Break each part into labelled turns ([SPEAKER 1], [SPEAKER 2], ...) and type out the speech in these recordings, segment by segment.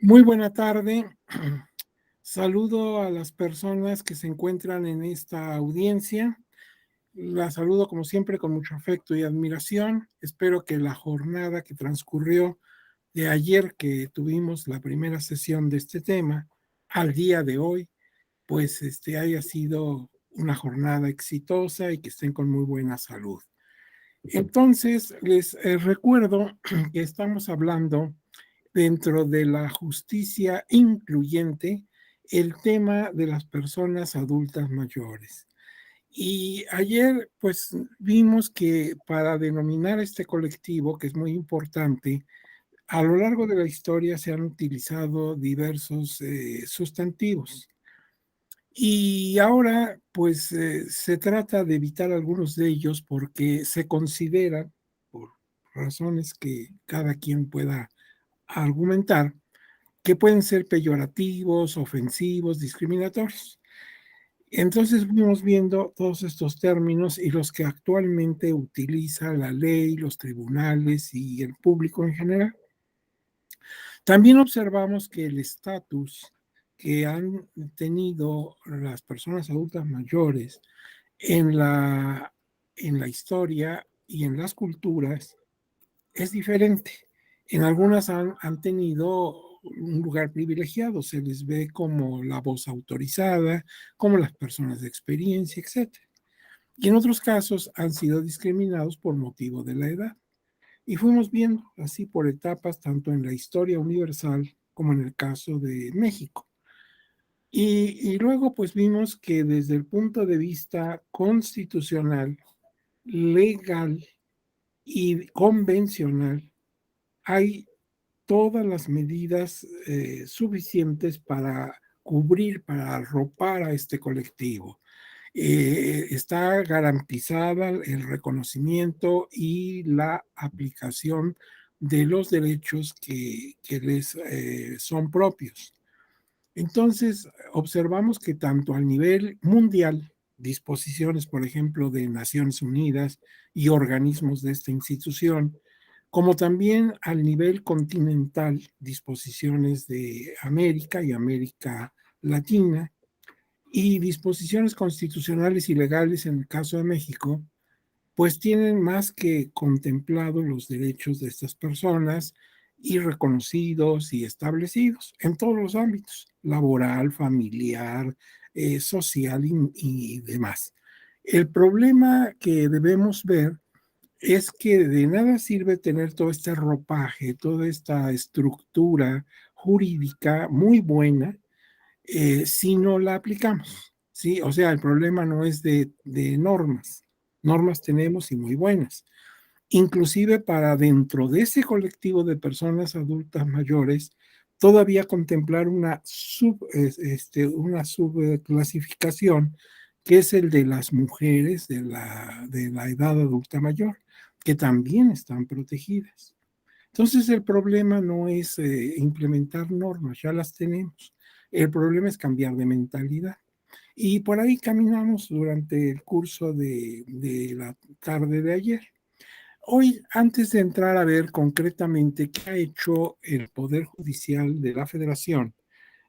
[SPEAKER 1] Muy buena tarde. Saludo a las personas que se encuentran en esta audiencia. La saludo como siempre con mucho afecto y admiración. Espero que la jornada que transcurrió de ayer, que tuvimos la primera sesión de este tema, al día de hoy, pues haya sido una jornada exitosa y que estén con muy buena salud. Entonces, les recuerdo que estamos hablando dentro de la justicia incluyente el tema de las personas adultas mayores. Y ayer, pues, vimos que para denominar este colectivo, que es muy importante, a lo largo de la historia se han utilizado diversos sustantivos. Y ahora, pues, se trata de evitar algunos de ellos porque se considera, por razones que cada quien pueda argumentar, que pueden ser peyorativos, ofensivos, discriminatorios. Entonces fuimos viendo todos estos términos y los que actualmente utiliza la ley, los tribunales y el público en general. También observamos que el estatus que han tenido las personas adultas mayores en en la historia y en las culturas es diferente. En algunas han tenido un lugar privilegiado, se les ve como la voz autorizada, como las personas de experiencia, etcétera. Y en otros casos han sido discriminados por motivo de la edad. Y fuimos viendo así por etapas, tanto en la historia universal como en el caso de México. Y luego pues vimos que desde el punto de vista constitucional, legal y convencional, hay todas las medidas suficientes para cubrir, para arropar a este colectivo. Está garantizada el reconocimiento y la aplicación de los derechos que les son propios. Entonces, observamos que tanto al nivel mundial, disposiciones, por ejemplo, de Naciones Unidas y organismos de esta institución, como también al nivel continental, disposiciones de América y América Latina, y disposiciones constitucionales y legales en el caso de México, pues tienen más que contemplado los derechos de estas personas y reconocidos y establecidos en todos los ámbitos, laboral, familiar, social y demás. El problema que debemos ver es que de nada sirve tener todo este ropaje, toda esta estructura jurídica muy buena si no la aplicamos. ¿Sí? O sea, el problema no es de normas. Normas tenemos y muy buenas. Inclusive para dentro de ese colectivo de personas adultas mayores, todavía contemplar una subclasificación que es el de las mujeres de la edad adulta mayor, que también están protegidas. Entonces el problema no es implementar normas, ya las tenemos. El problema es cambiar de mentalidad. Y por ahí caminamos durante el curso de la tarde de ayer. Hoy, antes de entrar a ver concretamente qué ha hecho el Poder Judicial de la Federación,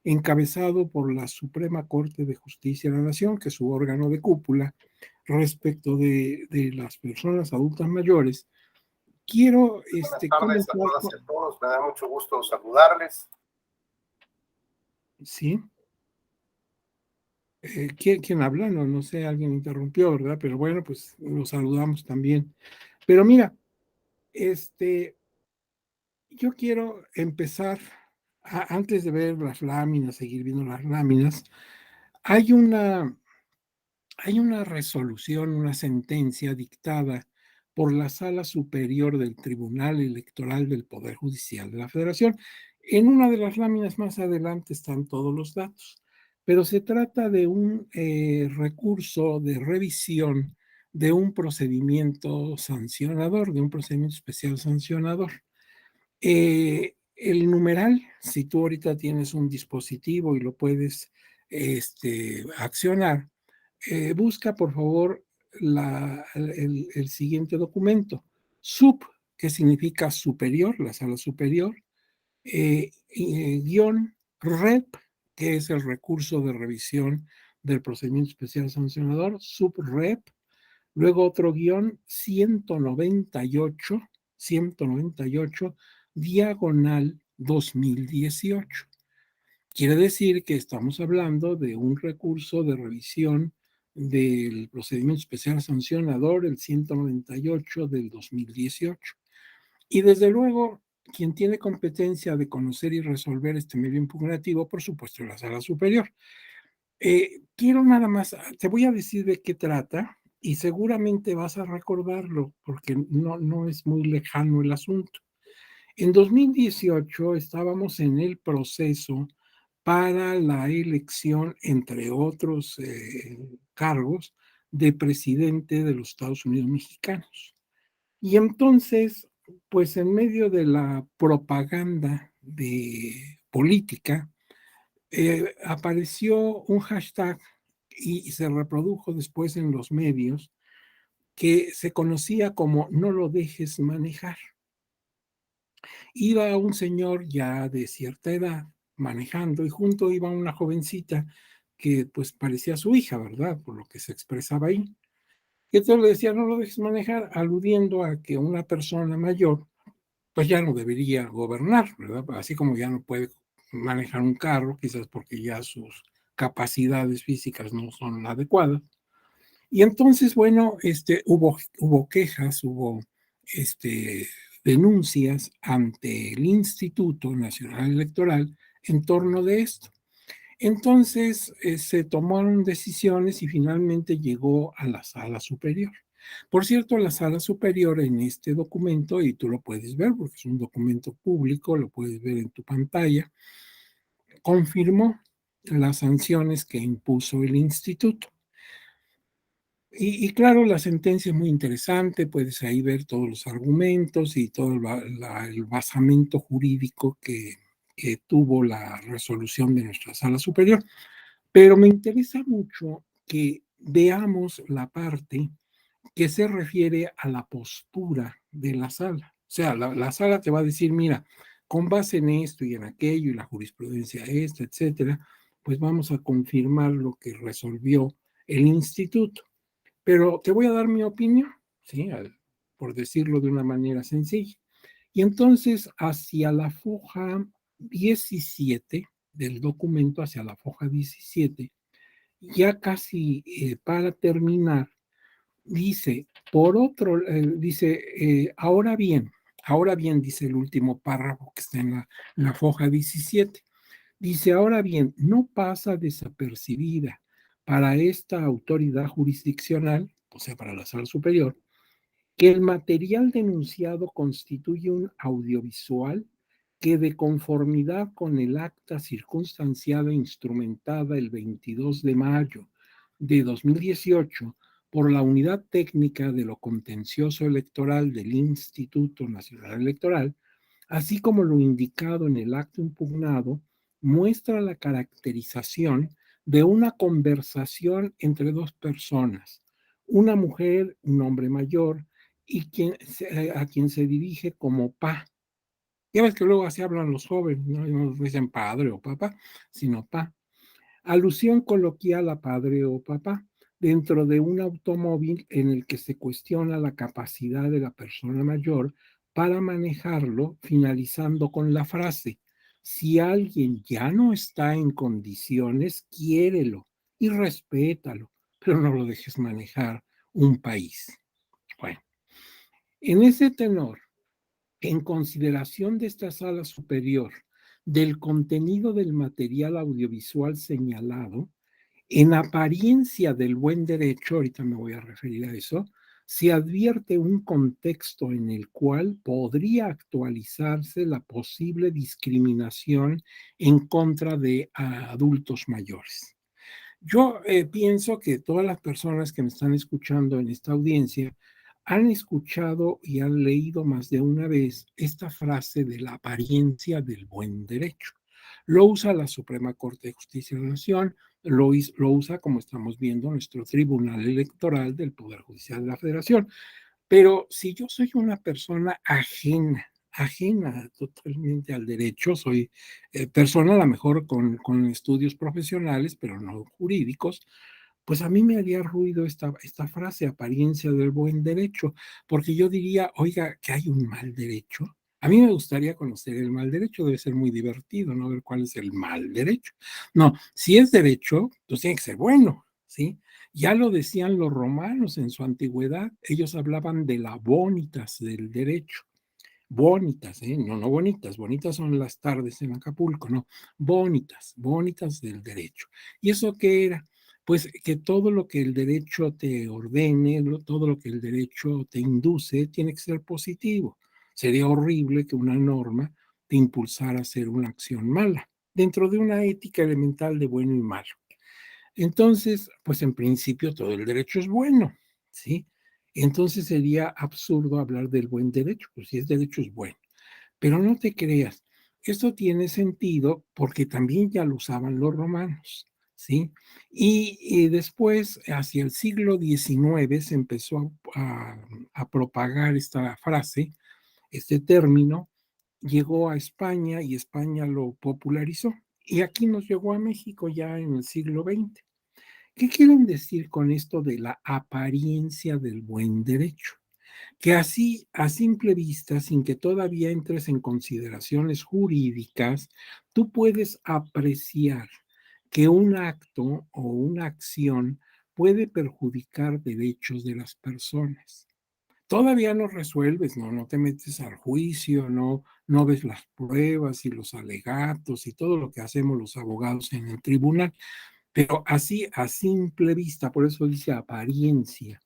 [SPEAKER 1] encabezado por la Suprema Corte de Justicia de la Nación, que es su órgano de cúpula, respecto de las personas adultas mayores, quiero
[SPEAKER 2] Buenas tardes a
[SPEAKER 1] comentar.
[SPEAKER 2] todas y a todos, me da mucho gusto saludarles.
[SPEAKER 1] Sí. ¿Quién habla? No, no sé, alguien interrumpió, ¿verdad? Pero bueno, pues lo saludamos también. Pero mira, yo quiero empezar, antes de ver las láminas, seguir viendo las láminas, hay una, hay una resolución, una sentencia dictada por la Sala Superior del Tribunal Electoral del Poder Judicial de la Federación. En una de las láminas más adelante están todos los datos, pero se trata de un recurso de revisión de un procedimiento sancionador, de un procedimiento especial sancionador. El numeral, si tú ahorita tienes un dispositivo y lo puedes accionar, busca por favor el siguiente documento. SUP, que significa superior, la sala superior, guión REP, que es el recurso de revisión del procedimiento especial sancionador, subrep, luego otro guión 198, diagonal 2018. Quiere decir que estamos hablando de un recurso de revisión del procedimiento especial sancionador, el 198 del 2018. Y desde luego, quien tiene competencia de conocer y resolver este medio impugnativo, por supuesto, es la Sala Superior. Quiero nada más, te voy a decir de qué trata y seguramente vas a recordarlo porque no es muy lejano el asunto. En 2018 estábamos en el proceso para la elección, entre otros cargos, de presidente de los Estados Unidos mexicanos. Y entonces, pues en medio de la propaganda de política, apareció un hashtag y se reprodujo después en los medios que se conocía como no lo dejes manejar. Iba un señor ya de cierta edad manejando y junto iba una jovencita que pues parecía su hija, ¿verdad? Por lo que se expresaba ahí. Y entonces le decía, no lo dejes manejar, aludiendo a que una persona mayor pues ya no debería gobernar, ¿verdad? Así como ya no puede manejar un carro, quizás porque ya sus capacidades físicas no son adecuadas. Y entonces, bueno, hubo quejas, hubo este, denuncias ante el Instituto Nacional Electoral en torno de esto. Entonces se tomaron decisiones y finalmente llegó a la Sala Superior. Por cierto, la Sala Superior en este documento, y tú lo puedes ver porque es un documento público, lo puedes ver en tu pantalla, confirmó las sanciones que impuso el instituto. Y claro, la sentencia es muy interesante, puedes ahí ver todos los argumentos y todo el basamento jurídico que tuvo la resolución de nuestra Sala Superior. Pero me interesa mucho que veamos la parte que se refiere a la postura de la sala. O sea, la sala te va a decir, mira, con base en esto y en aquello y la jurisprudencia esta, etcétera, pues vamos a confirmar lo que resolvió el instituto. Pero te voy a dar mi opinión, ¿sí? Por decirlo de una manera sencilla. Y entonces, hacia la foja 17 del documento, hacia la foja 17, ya casi para terminar, dice, ahora bien, dice el último párrafo que está en la foja 17, dice, ahora bien, no pasa desapercibida para esta autoridad jurisdiccional, o sea, para la sala superior, que el material denunciado constituye un audiovisual que de conformidad con el acta circunstanciada e instrumentada el 22 de mayo de 2018 por la Unidad Técnica de lo Contencioso Electoral del Instituto Nacional Electoral, así como lo indicado en el acto impugnado, muestra la caracterización de una conversación entre dos personas, una mujer, un hombre mayor, y a quien se dirige como pa. Ya ves que luego así hablan los jóvenes, no dicen padre o papá, sino pa. Alusión coloquial a padre o papá, dentro de un automóvil en el que se cuestiona la capacidad de la persona mayor para manejarlo, finalizando con la frase, si alguien ya no está en condiciones, quiérelo y respétalo, pero no lo dejes manejar un país. Bueno, en ese tenor, en consideración de esta sala superior, del contenido del material audiovisual señalado, en apariencia del buen derecho, ahorita me voy a referir a eso, se advierte un contexto en el cual podría actualizarse la posible discriminación en contra de adultos mayores. Yo pienso que todas las personas que me están escuchando en esta audiencia han escuchado y han leído más de una vez esta frase de la apariencia del buen derecho. Lo usa la Suprema Corte de Justicia de la Nación, lo usa, como estamos viendo, nuestro Tribunal Electoral del Poder Judicial de la Federación. Pero si yo soy una persona ajena ajena totalmente al derecho, soy persona a lo mejor con estudios profesionales, pero no jurídicos, pues a mí me haría ruido esta frase, apariencia del buen derecho, porque yo diría, oiga, que hay un mal derecho. A mí me gustaría conocer el mal derecho, debe ser muy divertido, ¿no? Ver cuál es el mal derecho. No, si es derecho, pues tiene que ser bueno, ¿sí? Ya lo decían los romanos en su antigüedad, ellos hablaban de la bonitas del derecho. Bonitas, ¿eh? No, no bonitas, bonitas son las tardes en Acapulco, no, bonitas, bonitas del derecho. ¿Y eso qué era? Pues que todo lo que el derecho te ordene, todo lo que el derecho te induce, tiene que ser positivo. Sería horrible que una norma te impulsara a hacer una acción mala, dentro de una ética elemental de bueno y malo. Entonces, pues en principio todo el derecho es bueno, ¿sí? Entonces sería absurdo hablar del buen derecho, pues si es derecho es bueno. Pero no te creas, esto tiene sentido porque también ya lo usaban los romanos, ¿sí? Y después, hacia el siglo XIX, se empezó a propagar esta frase, este término, llegó a España y España lo popularizó. Y aquí nos llegó a México ya en el siglo XX. ¿Qué quieren decir con esto de la apariencia del buen derecho? Que así, a simple vista, sin que todavía entres en consideraciones jurídicas, tú puedes apreciar que un acto o una acción puede perjudicar derechos de las personas. Todavía no resuelves, no te metes al juicio, no ves las pruebas y los alegatos y todo lo que hacemos los abogados en el tribunal, pero así a simple vista, por eso dice apariencia,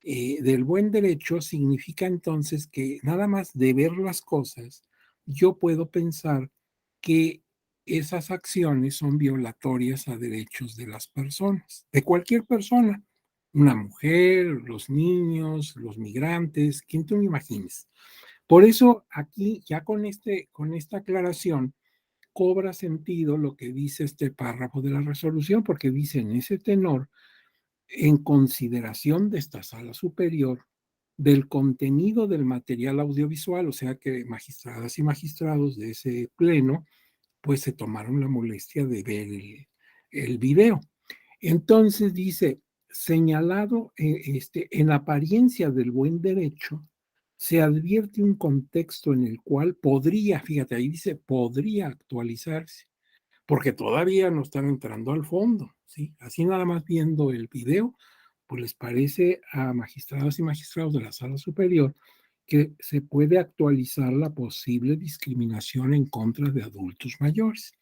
[SPEAKER 1] del buen derecho significa entonces que nada más de ver las cosas, yo puedo pensar que esas acciones son violatorias a derechos de las personas, de cualquier persona, una mujer, los niños, los migrantes, quien tú me imagines. Por eso aquí, ya con esta aclaración, cobra sentido lo que dice este párrafo de la resolución, porque dice en ese tenor, en consideración de esta sala superior, del contenido del material audiovisual, o sea que magistradas y magistrados de ese pleno, pues se tomaron la molestia de ver el video. Entonces dice, señalado en apariencia del buen derecho, se advierte un contexto en el cual podría, fíjate, ahí dice, podría actualizarse, porque todavía no están entrando al fondo, ¿sí? Así nada más viendo el video, pues les parece a magistradas y magistrados de la sala superior que se puede actualizar la posible discriminación en contra de adultos mayores.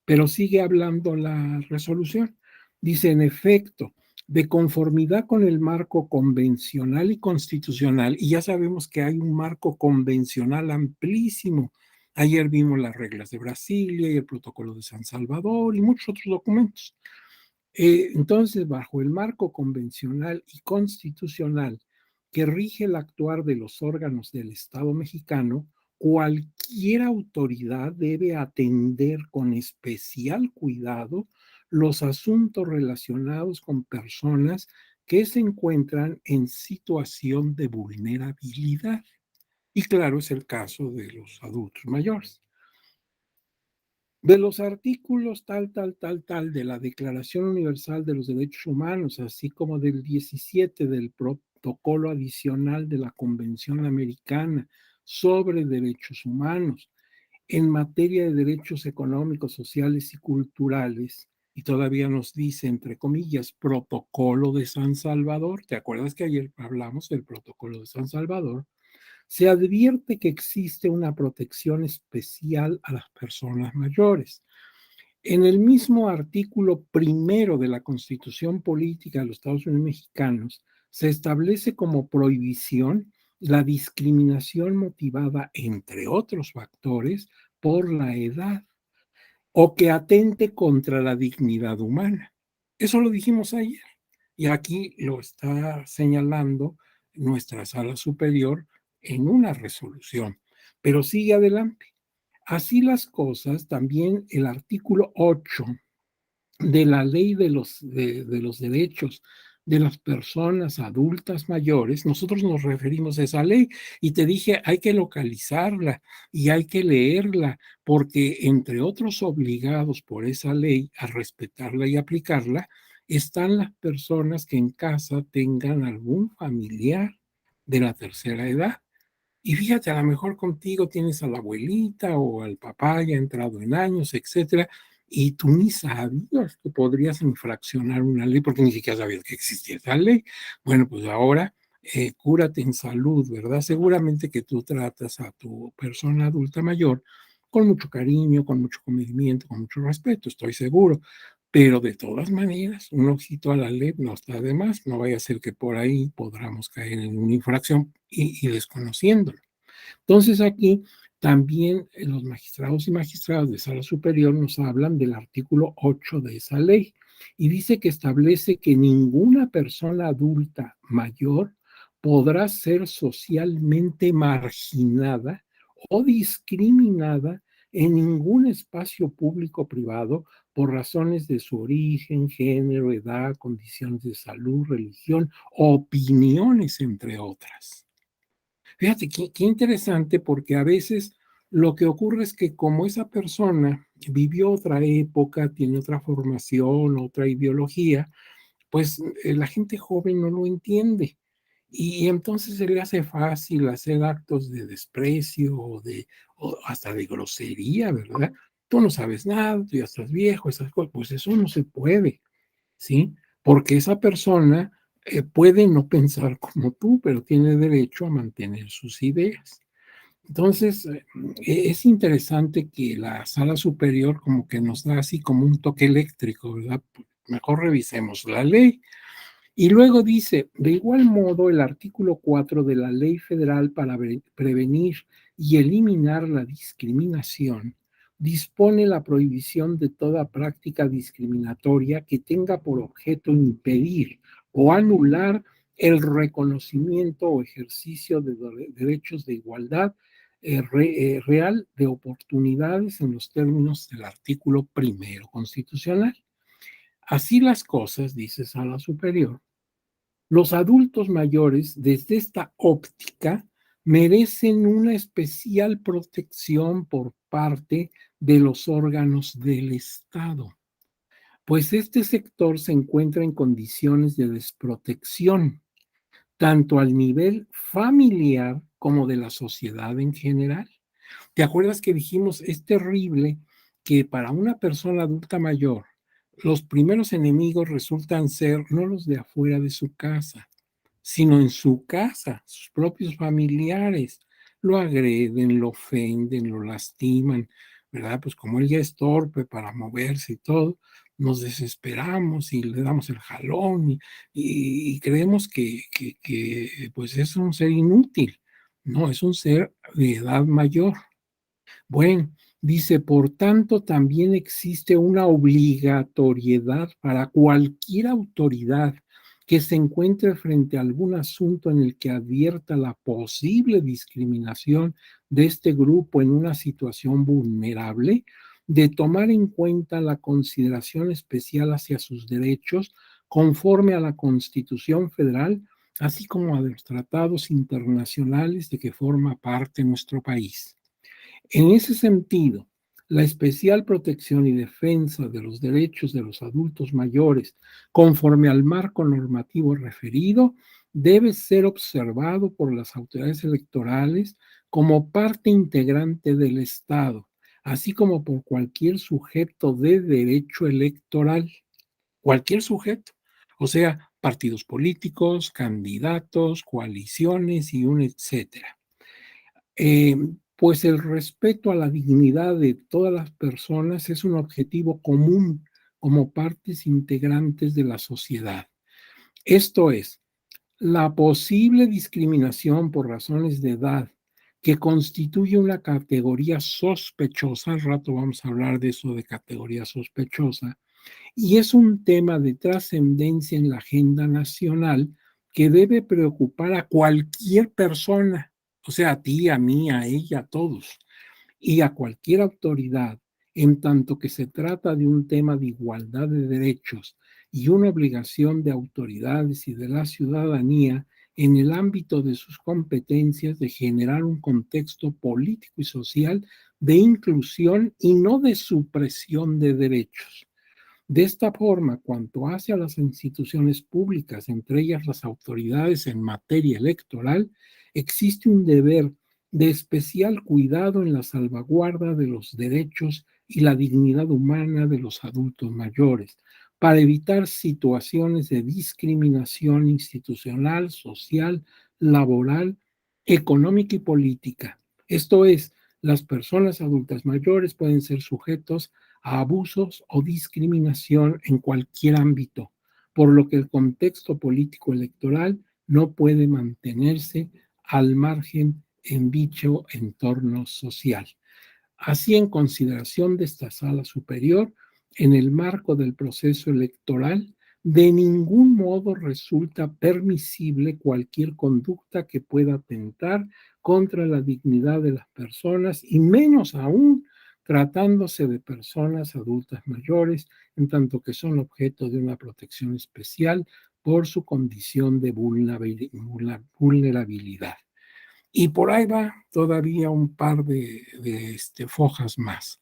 [SPEAKER 1] Pero sigue hablando la resolución. Dice, en efecto, de conformidad con el marco convencional y constitucional, y ya sabemos que hay un marco convencional amplísimo. Ayer vimos las reglas de Brasilia y el protocolo de San Salvador y muchos otros documentos. Entonces, bajo el marco convencional y constitucional que rige el actuar de los órganos del Estado mexicano, cualquier autoridad debe atender con especial cuidado los asuntos relacionados con personas que se encuentran en situación de vulnerabilidad. Y claro, es el caso de los adultos mayores. De los artículos tal de la Declaración Universal de los Derechos Humanos, así como del 17 del Protocolo Adicional de la Convención Americana sobre Derechos Humanos, en materia de derechos económicos, sociales y culturales, y todavía nos dice, entre comillas, Protocolo de San Salvador. ¿Te acuerdas que ayer hablamos del Protocolo de San Salvador? Se advierte que existe una protección especial a las personas mayores. En el mismo artículo primero de la Constitución Política de los Estados Unidos Mexicanos, se establece como prohibición la discriminación motivada, entre otros factores, por la edad o que atente contra la dignidad humana. Eso lo dijimos ayer y aquí lo está señalando nuestra sala superior en una resolución, pero sigue adelante. Así las cosas, también el artículo 8 de la Ley de los Derechos de las personas adultas mayores, nosotros nos referimos a esa ley y te dije, hay que localizarla y hay que leerla, porque entre otros obligados por esa ley a respetarla y aplicarla, están las personas que en casa tengan algún familiar de la tercera edad. Y fíjate, a lo mejor contigo tienes a la abuelita o al papá ya entrado en años, etcétera, y tú ni sabías que podrías infraccionar una ley porque ni siquiera sabías que existía esa ley. Bueno, pues ahora cúrate en salud, ¿verdad? Seguramente que tú tratas a tu persona adulta mayor con mucho cariño, con mucho comedimiento, con mucho respeto, estoy seguro. Pero de todas maneras, un ojito a la ley no está de más, no vaya a ser que por ahí podamos caer en una infracción y desconociéndolo. Entonces aquí también los magistrados y magistradas de sala superior nos hablan del artículo 8 de esa ley y dice que establece que ninguna persona adulta mayor podrá ser socialmente marginada o discriminada en ningún espacio público o privado por razones de su origen, género, edad, condiciones de salud, religión, opiniones, entre otras. Fíjate qué interesante, porque a veces lo que ocurre es que como esa persona vivió otra época, tiene otra formación, otra ideología, pues la gente joven no lo entiende. Y entonces se le hace fácil hacer actos de desprecio o hasta de grosería, ¿verdad? Tú no sabes nada, tú ya estás viejo, esas cosas, pues eso no se puede. ¿Sí? Porque esa persona puede no pensar como tú, pero tiene derecho a mantener sus ideas. Entonces, es interesante que la sala superior como que nos da así como un toque eléctrico, ¿verdad? Mejor revisemos la ley. Y luego dice, de igual modo, el artículo 4 de la Ley Federal para prevenir y eliminar la discriminación dispone la prohibición de toda práctica discriminatoria que tenga por objeto impedir o anular el reconocimiento o ejercicio de derechos de igualdad real de oportunidades en los términos del artículo primero constitucional. Así las cosas, dice Sala Superior, los adultos mayores, desde esta óptica, merecen una especial protección por parte de los órganos del Estado, pues este sector se encuentra en condiciones de desprotección, tanto al nivel familiar como de la sociedad en general. ¿Te acuerdas que dijimos, es terrible que para una persona adulta mayor, los primeros enemigos resultan ser no los de afuera de su casa, sino en su casa, sus propios familiares lo agreden, lo ofenden, lo lastiman, ¿verdad? Pues como él ya es torpe para moverse y todo, nos desesperamos y le damos el jalón y creemos que pues es un ser inútil. No, es un ser de edad mayor. Bueno, dice, por tanto, también existe una obligatoriedad para cualquier autoridad que se encuentre frente a algún asunto en el que advierta la posible discriminación de este grupo en una situación vulnerable, de tomar en cuenta la consideración especial hacia sus derechos conforme a la Constitución Federal, así como a los tratados internacionales de que forma parte nuestro país. En ese sentido, la especial protección y defensa de los derechos de los adultos mayores, conforme al marco normativo referido, debe ser observado por las autoridades electorales como parte integrante del Estado, así como por cualquier sujeto de derecho electoral, cualquier sujeto, o sea, partidos políticos, candidatos, coaliciones y un etcétera. Eh, pues el respeto a la dignidad de todas las personas es un objetivo común como partes integrantes de la sociedad. Esto es, la posible discriminación por razones de edad que constituye una categoría sospechosa, al rato vamos a hablar de eso de categoría sospechosa, y es un tema de trascendencia en la agenda nacional que debe preocupar a cualquier persona, o sea, a ti, a mí, a ella, a todos, y a cualquier autoridad, en tanto que se trata de un tema de igualdad de derechos y una obligación de autoridades y de la ciudadanía en el ámbito de sus competencias de generar un contexto político y social de inclusión y no de supresión de derechos. De esta forma, cuanto hace a las instituciones públicas, entre ellas las autoridades en materia electoral, existe un deber de especial cuidado en la salvaguarda de los derechos y la dignidad humana de los adultos mayores, para evitar situaciones de discriminación institucional, social, laboral, económica y política. Esto es, las personas adultas mayores pueden ser sujetos a abusos o discriminación en cualquier ámbito, por lo que el contexto político electoral no puede mantenerse al margen en dicho entorno social. Así, en consideración de esta sala superior, en el marco del proceso electoral, de ningún modo resulta permisible cualquier conducta que pueda atentar contra la dignidad de las personas y menos aún tratándose de personas adultas mayores, en tanto que son objeto de una protección especial por su condición de vulnerabilidad. Y por ahí va todavía un par de fojas más.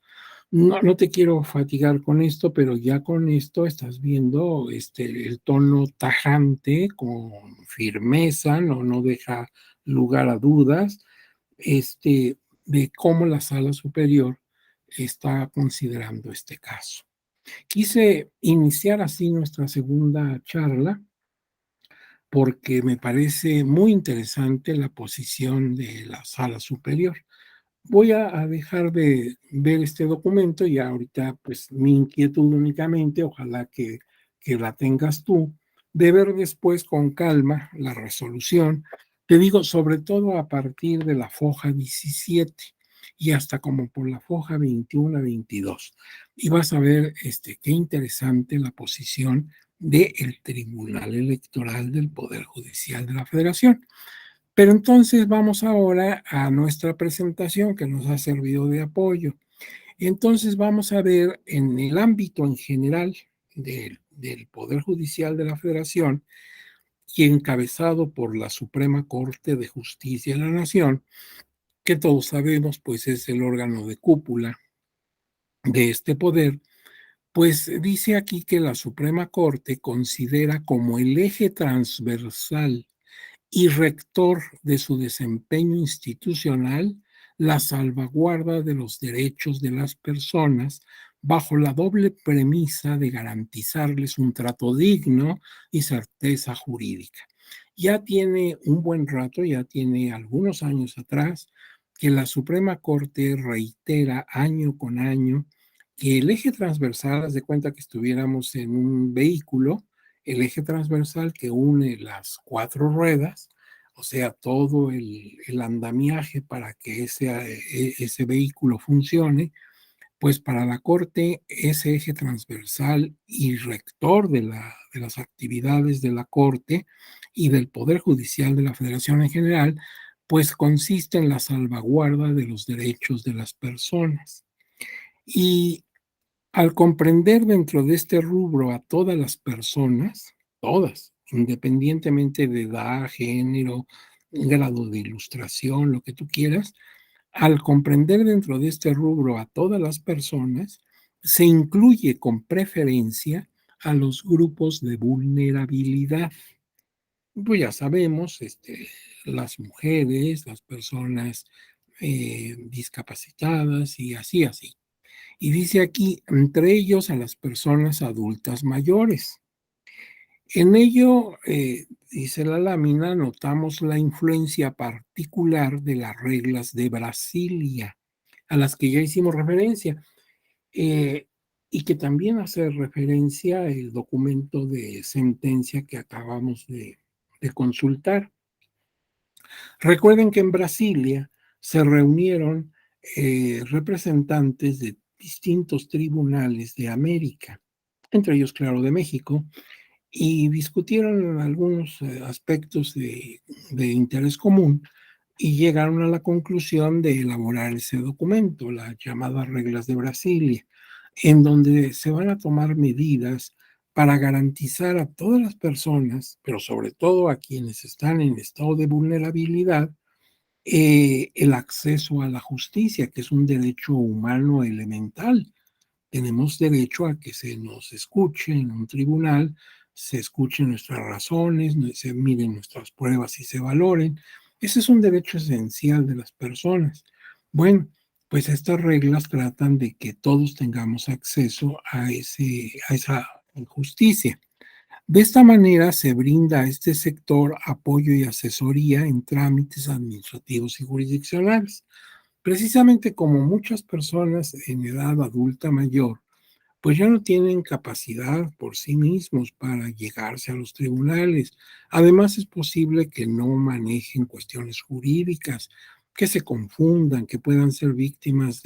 [SPEAKER 1] No te quiero fatigar con esto, pero ya con esto estás viendo el tono tajante, con firmeza, no deja lugar a dudas, de cómo la sala superior está considerando este caso. Quise iniciar así nuestra segunda charla porque me parece muy interesante la posición de la sala superior. Voy a dejar de ver este documento y ahorita pues mi inquietud únicamente, ojalá que la tengas tú, de ver después con calma la resolución, te digo, sobre todo a partir de la foja 17 y hasta como por la foja 21 a 22. Y vas a ver qué interesante la posición del Tribunal Electoral del Poder Judicial de la Federación. Pero entonces vamos ahora a nuestra presentación que nos ha servido de apoyo. Entonces vamos a ver en el ámbito en general del Poder Judicial de la Federación y encabezado por la Suprema Corte de Justicia de la Nación, que todos sabemos pues es el órgano de cúpula de este poder, pues dice aquí que la Suprema Corte considera como el eje transversal y rector de su desempeño institucional la salvaguarda de los derechos de las personas bajo la doble premisa de garantizarles un trato digno y certeza jurídica. Ya tiene un buen rato, ya tiene algunos años atrás, que la Suprema Corte reitera año con año que el eje transversal, haz de cuenta que estuviéramos en un vehículo, el eje transversal que une las cuatro ruedas, o sea, todo el andamiaje para que ese vehículo funcione, pues para la Corte ese eje transversal y rector de las actividades de la Corte y del Poder Judicial de la Federación en general, pues consiste en la salvaguarda de los derechos de las personas. Y al comprender dentro de este rubro a todas las personas, todas, independientemente de edad, género, grado de ilustración, lo que tú quieras, al comprender dentro de este rubro a todas las personas, se incluye con preferencia a los grupos de vulnerabilidad. Pues ya sabemos, las mujeres, las personas discapacitadas y así. Y dice aquí, entre ellos a las personas adultas mayores. En ello, dice la lámina, notamos la influencia particular de las reglas de Brasilia, a las que ya hicimos referencia, eh, y que también hace referencia el documento de sentencia que acabamos de consultar. Recuerden que en Brasilia se reunieron representantes de distintos tribunales de América, entre ellos, claro, de México, y discutieron algunos aspectos de interés común y llegaron a la conclusión de elaborar ese documento, las llamadas reglas de Brasilia, en donde se van a tomar medidas para garantizar a todas las personas, pero sobre todo a quienes están en estado de vulnerabilidad, el acceso a la justicia, que es un derecho humano elemental. Tenemos derecho a que se nos escuche en un tribunal, se escuchen nuestras razones, se miren nuestras pruebas y se valoren. Ese es un derecho esencial de las personas. Bueno, pues estas reglas tratan de que todos tengamos acceso a esa justicia. De esta manera se brinda a este sector apoyo y asesoría en trámites administrativos y jurisdiccionales. Precisamente como muchas personas en edad adulta mayor pues ya no tienen capacidad por sí mismos para llegarse a los tribunales. Además, es posible que no manejen cuestiones jurídicas, que se confundan, que puedan ser víctimas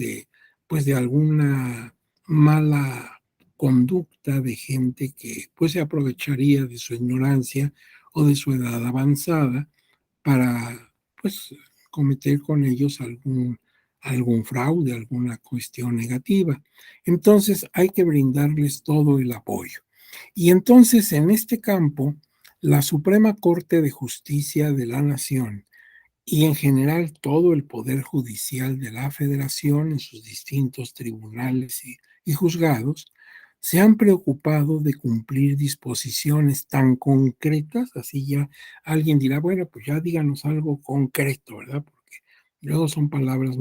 [SPEAKER 1] pues, de alguna mala conducta de gente que pues se aprovecharía de su ignorancia o de su edad avanzada para pues cometer con ellos algún fraude, alguna cuestión negativa. Entonces hay que brindarles todo el apoyo. Y entonces en este campo, la Suprema Corte de Justicia de la Nación y en general todo el Poder Judicial de la Federación en sus distintos tribunales y juzgados se han preocupado de cumplir disposiciones tan concretas, así ya alguien dirá, bueno, pues ya díganos algo concreto, ¿verdad? Porque luego son palabras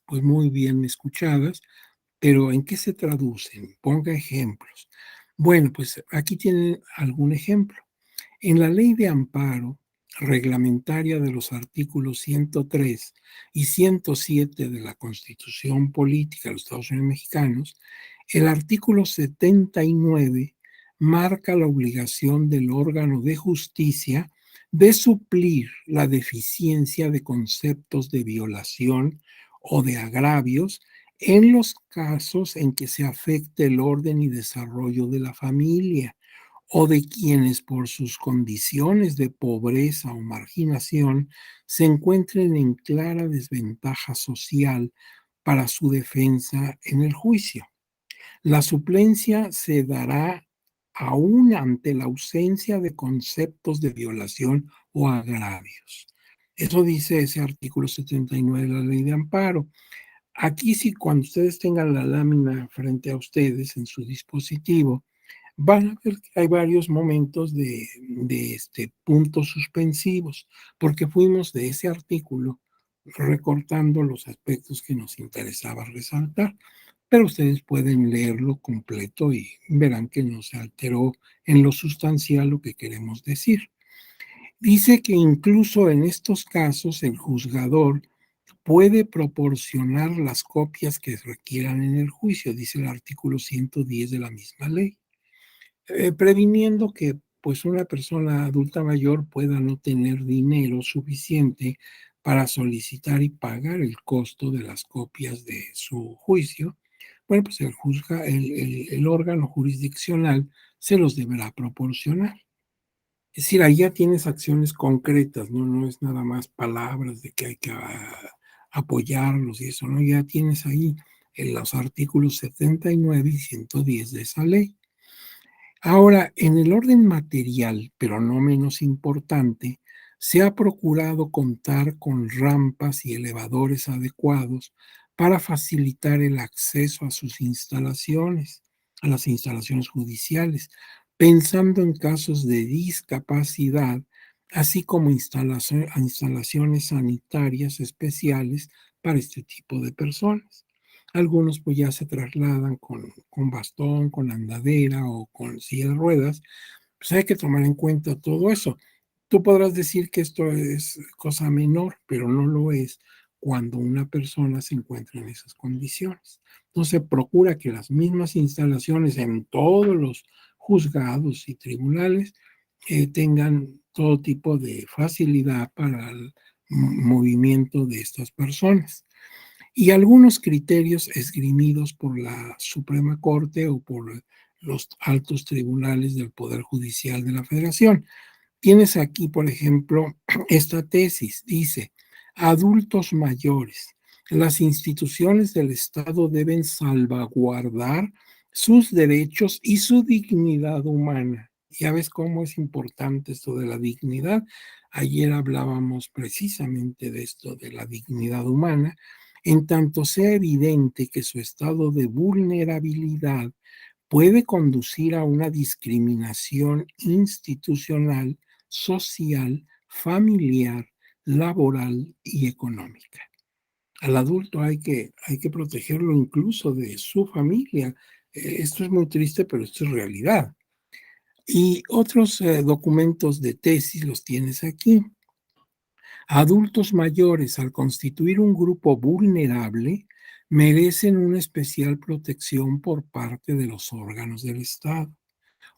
[SPEAKER 1] pues muy bien escuchadas, pero ¿en qué se traducen? Ponga ejemplos. Bueno, pues aquí tienen algún ejemplo. En la ley de amparo reglamentaria de los artículos 103 y 107 de la Constitución Política de los Estados Unidos Mexicanos, el artículo 79 marca la obligación del órgano de justicia de suplir la deficiencia de conceptos de violación o de agravios en los casos en que se afecte el orden y desarrollo de la familia o de quienes por sus condiciones de pobreza o marginación se encuentren en clara desventaja social para su defensa en el juicio. La suplencia se dará aún ante la ausencia de conceptos de violación o agravios. Eso dice ese artículo 79 de la Ley de Amparo. Aquí sí, cuando ustedes tengan la lámina frente a ustedes en su dispositivo, van a ver que hay varios momentos de puntos suspensivos, porque fuimos de ese artículo recortando los aspectos que nos interesaba resaltar, pero ustedes pueden leerlo completo y verán que no se alteró en lo sustancial lo que queremos decir. Dice que incluso en estos casos el juzgador puede proporcionar las copias que requieran en el juicio, dice el artículo 110 de la misma ley, previniendo que pues una persona adulta mayor pueda no tener dinero suficiente para solicitar y pagar el costo de las copias de su juicio. Bueno, pues el órgano jurisdiccional se los deberá proporcionar. Es decir, ahí ya tienes acciones concretas, ¿no? No es nada más palabras de que hay que apoyarlos y eso, ¿no? Ya tienes ahí en los artículos 79 y 110 de esa ley. Ahora, en el orden material, pero no menos importante, se ha procurado contar con rampas y elevadores adecuados para facilitar el acceso a sus instalaciones, a las instalaciones judiciales, pensando en casos de discapacidad, así como instalaciones sanitarias especiales para este tipo de personas. Algunos pues ya se trasladan con bastón, con andadera o con silla de ruedas, pues hay que tomar en cuenta todo eso. Tú podrás decir que esto es cosa menor, pero no lo es cuando una persona se encuentra en esas condiciones. Entonces procura que las mismas instalaciones en todos los juzgados y tribunales tengan todo tipo de facilidad para el movimiento de estas personas y algunos criterios esgrimidos por la Suprema Corte o por los altos tribunales del Poder Judicial de la Federación. Tienes aquí, por ejemplo, esta tesis. Dice, adultos mayores. Las instituciones del Estado deben salvaguardar sus derechos y su dignidad humana. Ya ves cómo es importante esto de la dignidad. Ayer hablábamos precisamente de esto de la dignidad humana, en tanto sea evidente que su estado de vulnerabilidad puede conducir a una discriminación institucional, social, familiar, laboral y económica. Al adulto hay que protegerlo incluso de su familia. Esto es muy triste, pero esto es realidad. Y otros documentos de tesis los tienes aquí. Adultos mayores, al constituir un grupo vulnerable, merecen una especial protección por parte de los órganos del Estado.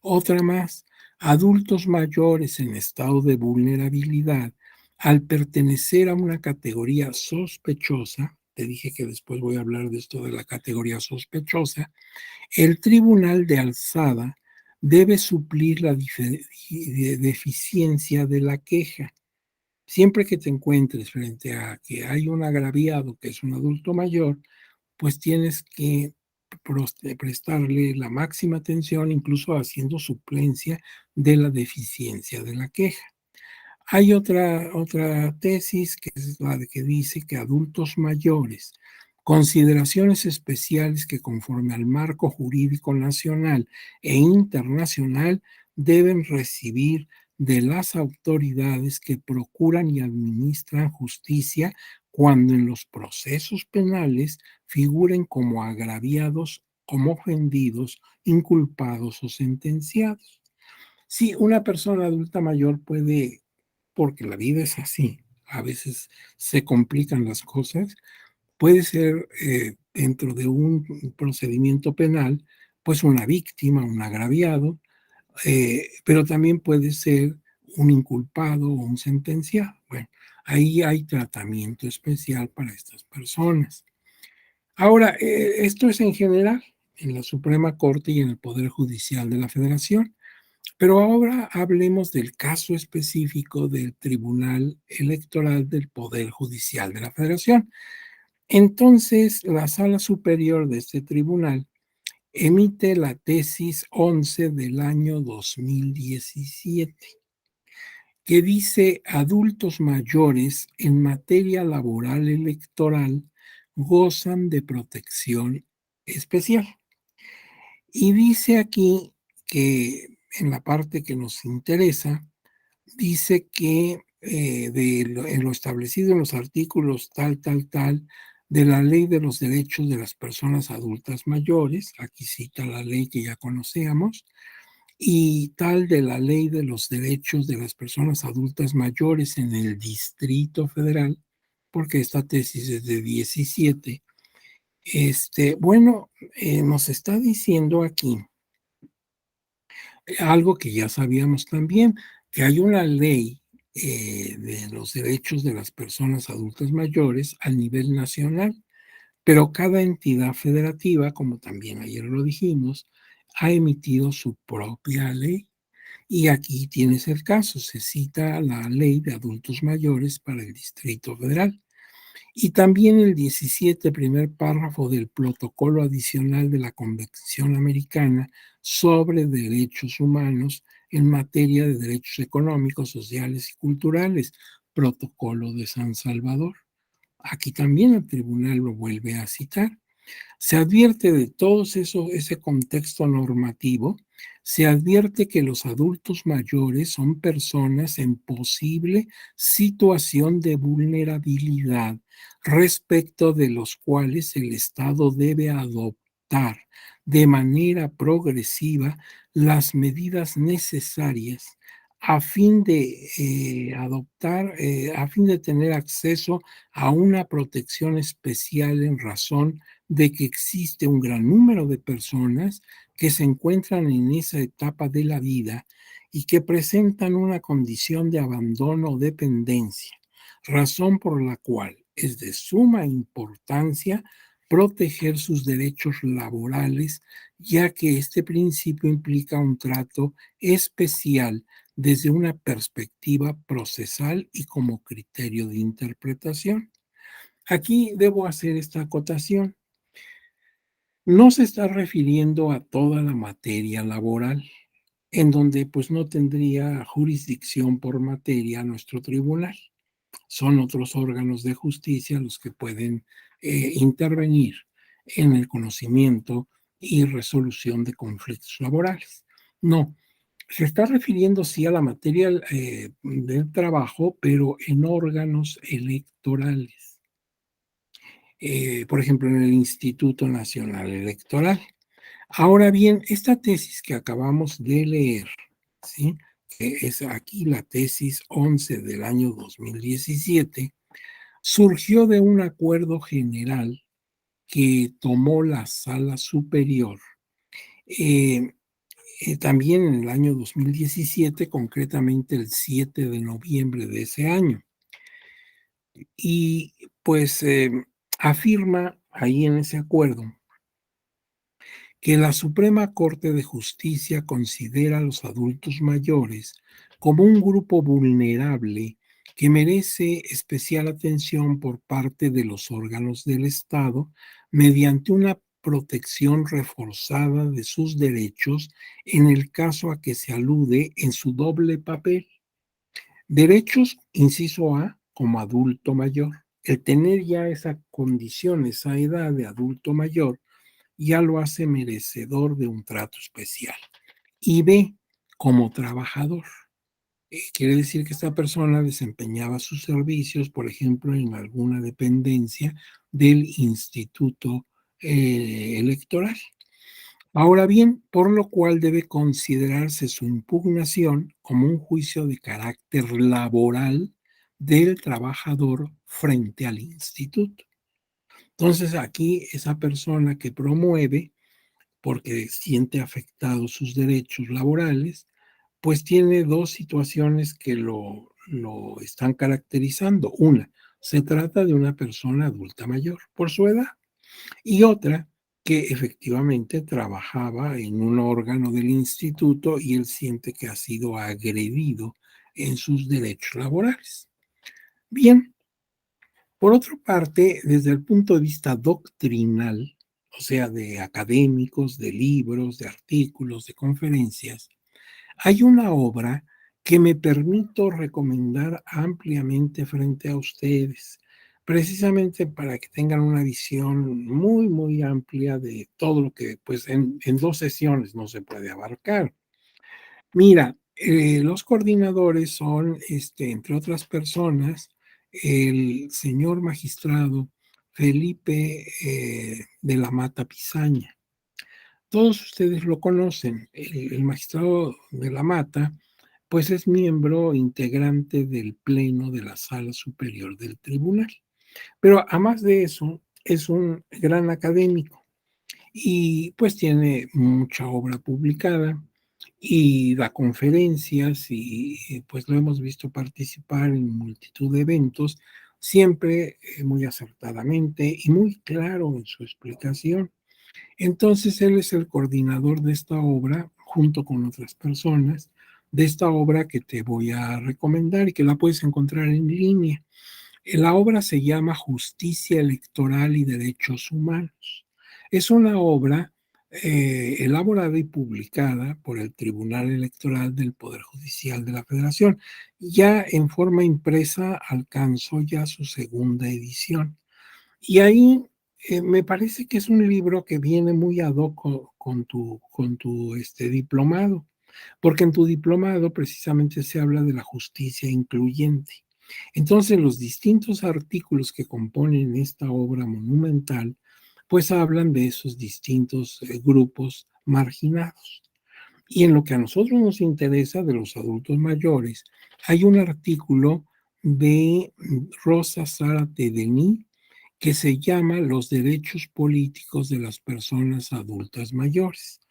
[SPEAKER 1] Otra más, adultos mayores en estado de vulnerabilidad, al pertenecer a una categoría sospechosa, te dije que después voy a hablar de esto de la categoría sospechosa, el tribunal de alzada debe suplir la deficiencia de la queja. Siempre que te encuentres frente a que hay un agraviado que es un adulto mayor, pues tienes que prestarle la máxima atención, incluso haciendo suplencia de la deficiencia de la queja. Hay otra tesis que es la de que dice que adultos mayores, consideraciones especiales que conforme al marco jurídico nacional e internacional deben recibir de las autoridades que procuran y administran justicia cuando en los procesos penales figuren como agraviados, como ofendidos, inculpados o sentenciados. Sí, una persona adulta mayor puede, porque la vida es así, a veces se complican las cosas, puede ser dentro de un procedimiento penal, pues una víctima, un agraviado, pero también puede ser un inculpado o un sentenciado. Bueno, ahí hay tratamiento especial para estas personas. Ahora, esto es en general, en la Suprema Corte y en el Poder Judicial de la Federación. Pero ahora hablemos del caso específico del Tribunal Electoral del Poder Judicial de la Federación. Entonces, la Sala Superior de este tribunal emite la tesis 11 del año 2017, que dice adultos mayores en materia laboral electoral gozan de protección especial. Y dice aquí que en la parte que nos interesa, dice que en lo establecido en los artículos tal, de la Ley de los Derechos de las Personas Adultas Mayores, aquí cita la ley que ya conocíamos, y tal de la Ley de los Derechos de las Personas Adultas Mayores en el Distrito Federal, porque esta tesis es de 17. Bueno, nos está diciendo aquí algo que ya sabíamos también, que hay una ley de los derechos de las personas adultas mayores a nivel nacional, pero cada entidad federativa, como también ayer lo dijimos, ha emitido su propia ley. Y aquí tienes el caso, se cita la ley de adultos mayores para el Distrito Federal. Y también el 17, primer párrafo del protocolo adicional de la Convención Americana sobre Derechos Humanos en materia de derechos económicos, sociales y culturales, protocolo de San Salvador. Aquí también el tribunal lo vuelve a citar. Se advierte de todo ese contexto normativo, se advierte que los adultos mayores son personas en posible situación de vulnerabilidad respecto de los cuales el Estado debe adoptar de manera progresiva las medidas necesarias a fin de a fin de tener acceso a una protección especial en razón de que existe un gran número de personas que se encuentran en esa etapa de la vida y que presentan una condición de abandono o dependencia, razón por la cual es de suma importancia proteger sus derechos laborales, ya que este principio implica un trato especial desde una perspectiva procesal y como criterio de interpretación. Aquí debo hacer esta acotación. No se está refiriendo a toda la materia laboral, en donde pues no tendría jurisdicción por materia nuestro tribunal. Son otros órganos de justicia los que pueden intervenir en el conocimiento y resolución de conflictos laborales. No, se está refiriendo sí a la materia del trabajo, pero en órganos electorales. Por ejemplo, en el Instituto Nacional Electoral. Ahora bien, esta tesis que acabamos de leer, ¿sí? Que es aquí la tesis 11 del año 2017, surgió de un acuerdo general que tomó la Sala Superior eh, también en el año 2017, concretamente el 7 de noviembre de ese año. Y pues afirma ahí en ese acuerdo que la Suprema Corte de Justicia considera a los adultos mayores como un grupo vulnerable que merece especial atención por parte de los órganos del Estado mediante una protección reforzada de sus derechos en el caso a que se alude en su doble papel. Derechos, inciso A, como adulto mayor. El tener ya esa condición, esa edad de adulto mayor, ya lo hace merecedor de un trato especial. Y B, como trabajador. Quiere decir que esta persona desempeñaba sus servicios, por ejemplo, en alguna dependencia del instituto electoral. Ahora bien, por lo cual debe considerarse su impugnación como un juicio de carácter laboral del trabajador frente al instituto. Entonces, aquí esa persona que promueve porque siente afectados sus derechos laborales, pues tiene dos situaciones que lo están caracterizando. Una, se trata de una persona adulta mayor por su edad y otra que efectivamente trabajaba en un órgano del instituto y él siente que ha sido agredido en sus derechos laborales. Bien, por otra parte, desde el punto de vista doctrinal, o sea, de académicos, de libros, de artículos, de conferencias, hay una obra que me permito recomendar ampliamente frente a ustedes, precisamente para que tengan una visión muy, muy amplia de todo lo que pues en 2 sesiones no se puede abarcar. Mira, los coordinadores son, entre otras personas, el señor magistrado Felipe de la Mata Pizaña. Todos ustedes lo conocen. El magistrado de la Mata, pues es miembro integrante del Pleno de la Sala Superior del Tribunal. Pero además de eso, es un gran académico y pues tiene mucha obra publicada y da conferencias y pues lo hemos visto participar en multitud de eventos, siempre muy acertadamente y muy claro en su explicación. Entonces él es el coordinador de esta obra, junto con otras personas, de esta obra que te voy a recomendar y que la puedes encontrar en línea. La obra se llama Justicia Electoral y Derechos Humanos. Es una obra elaborada y publicada por el Tribunal Electoral del Poder Judicial de la Federación. Ya en forma impresa alcanzó ya su segunda edición. Y ahí me parece que es un libro que viene muy ad hoc con tu diplomado, porque en tu diplomado precisamente se habla de la justicia incluyente. Entonces, los distintos artículos que componen esta obra monumental, pues hablan de esos distintos grupos marginados. Y en lo que a nosotros nos interesa de los adultos mayores, hay un artículo de Rosa Zárate Denis que se llama Los derechos políticos de las personas adultas mayores.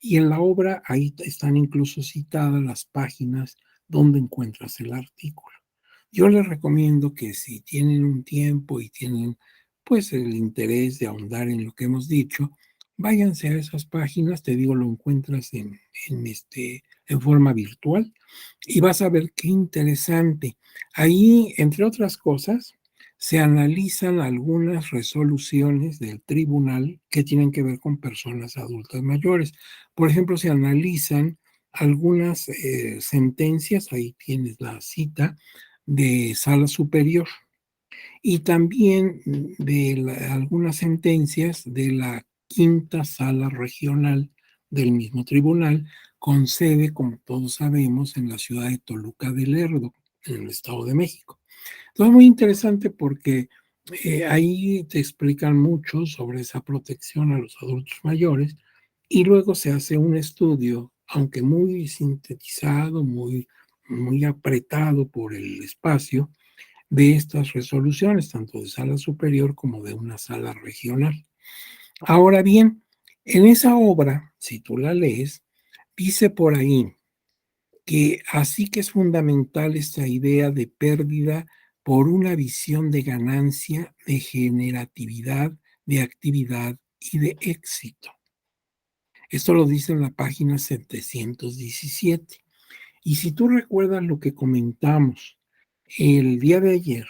[SPEAKER 1] Y en la obra ahí están incluso citadas las páginas donde encuentras el artículo. Yo les recomiendo que si tienen un tiempo y tienen pues el interés de ahondar en lo que hemos dicho, váyanse a esas páginas, te digo, lo encuentras en forma virtual y vas a ver qué interesante. Ahí, entre otras cosas, se analizan algunas resoluciones del tribunal que tienen que ver con personas adultas mayores. Por ejemplo, se analizan algunas sentencias, ahí tienes la cita, de sala superior y también de algunas sentencias de la quinta sala regional del mismo tribunal, con sede, como todos sabemos, en la ciudad de Toluca del Lerdo, en el Estado de México. Entonces, muy interesante porque ahí te explican mucho sobre esa protección a los adultos mayores y luego se hace un estudio, aunque muy sintetizado, muy apretado por el espacio, de estas resoluciones, tanto de sala superior como de una sala regional. Ahora bien, en esa obra, si tú la lees, dice por ahí que así que es fundamental esta idea de pérdida por una visión de ganancia, de generatividad, de actividad y de éxito. Esto lo dice en la página 717. Y si tú recuerdas lo que comentamos el día de ayer,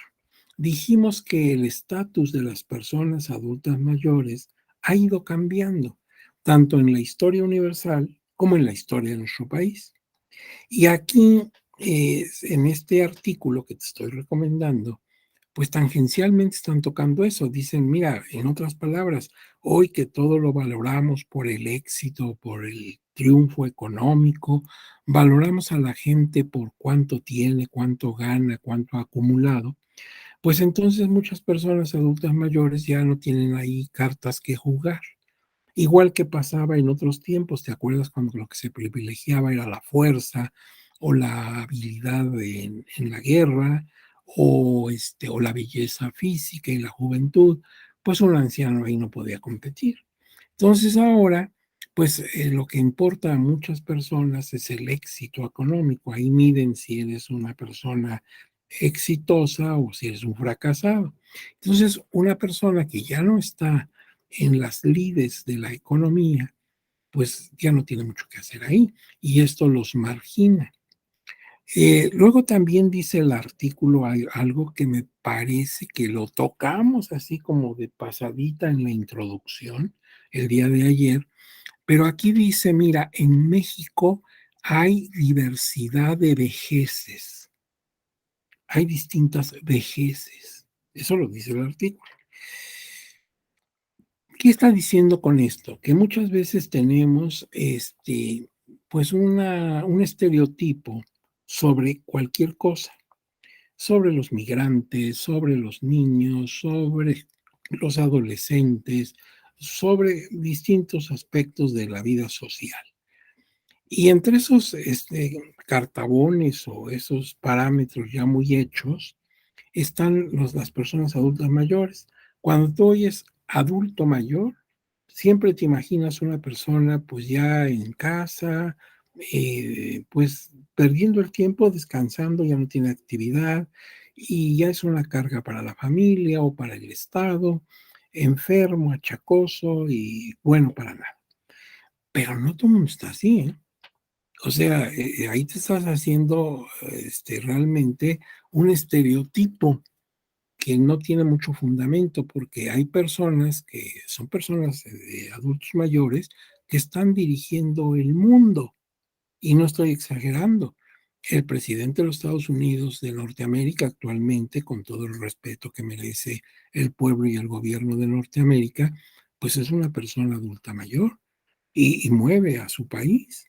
[SPEAKER 1] dijimos que el estatus de las personas adultas mayores ha ido cambiando, tanto en la historia universal como en la historia de nuestro país. Y aquí, en este artículo que te estoy recomendando, pues tangencialmente están tocando eso. Dicen, mira, en otras palabras, hoy que todo lo valoramos por el éxito, por el triunfo económico, valoramos a la gente por cuánto tiene, cuánto gana, cuánto ha acumulado, pues entonces muchas personas adultas mayores ya no tienen ahí cartas que jugar. Igual que pasaba en otros tiempos, ¿te acuerdas cuando lo que se privilegiaba era la fuerza o la habilidad en la guerra o la belleza física y la juventud? Pues un anciano ahí no podía competir. Entonces ahora, pues lo que importa a muchas personas es el éxito económico. Ahí miden si eres una persona exitosa o si eres un fracasado. Entonces, una persona que ya no está en las lides de la economía, pues ya no tiene mucho que hacer ahí y esto los margina. Luego también dice el artículo algo que me parece que lo tocamos así como de pasadita en la introducción el día de ayer, pero aquí dice, mira, en México hay diversidad de vejeces, hay distintas vejeces. Eso lo dice el artículo. ¿Qué está diciendo con esto? Que muchas veces tenemos pues un estereotipo sobre cualquier cosa, sobre los migrantes, sobre los niños, sobre los adolescentes, sobre distintos aspectos de la vida social. Y entre esos cartabones o esos parámetros ya muy hechos, están las personas adultas mayores. Cuando tú oyes adulto mayor, siempre te imaginas una persona pues ya en casa, pues perdiendo el tiempo, descansando, ya no tiene actividad y ya es una carga para la familia o para el Estado, enfermo, achacoso y bueno para nada. Pero no todo el mundo está así, ¿eh? O sea, ahí te estás haciendo realmente un estereotipo que no tiene mucho fundamento, porque hay personas que son personas de adultos mayores que están dirigiendo el mundo, y no estoy exagerando. El presidente de los Estados Unidos de Norteamérica actualmente, con todo el respeto que merece el pueblo y el gobierno de Norteamérica, pues es una persona adulta mayor y mueve a su país.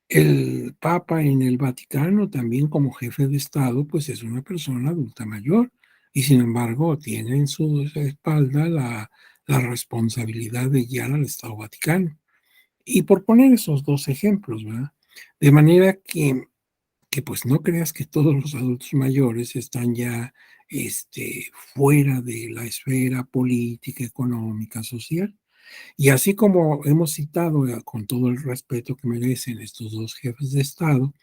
[SPEAKER 1] El Papa en el Vaticano, también como jefe de Estado, pues es una persona adulta mayor y sin embargo tiene en su espalda la responsabilidad de guiar al Estado Vaticano. Y por poner esos dos ejemplos, ¿verdad? De manera que pues no creas que todos los adultos mayores están ya fuera de la esfera política, económica, social. Y así como hemos citado, con todo el respeto que merecen estos dos jefes de Estado,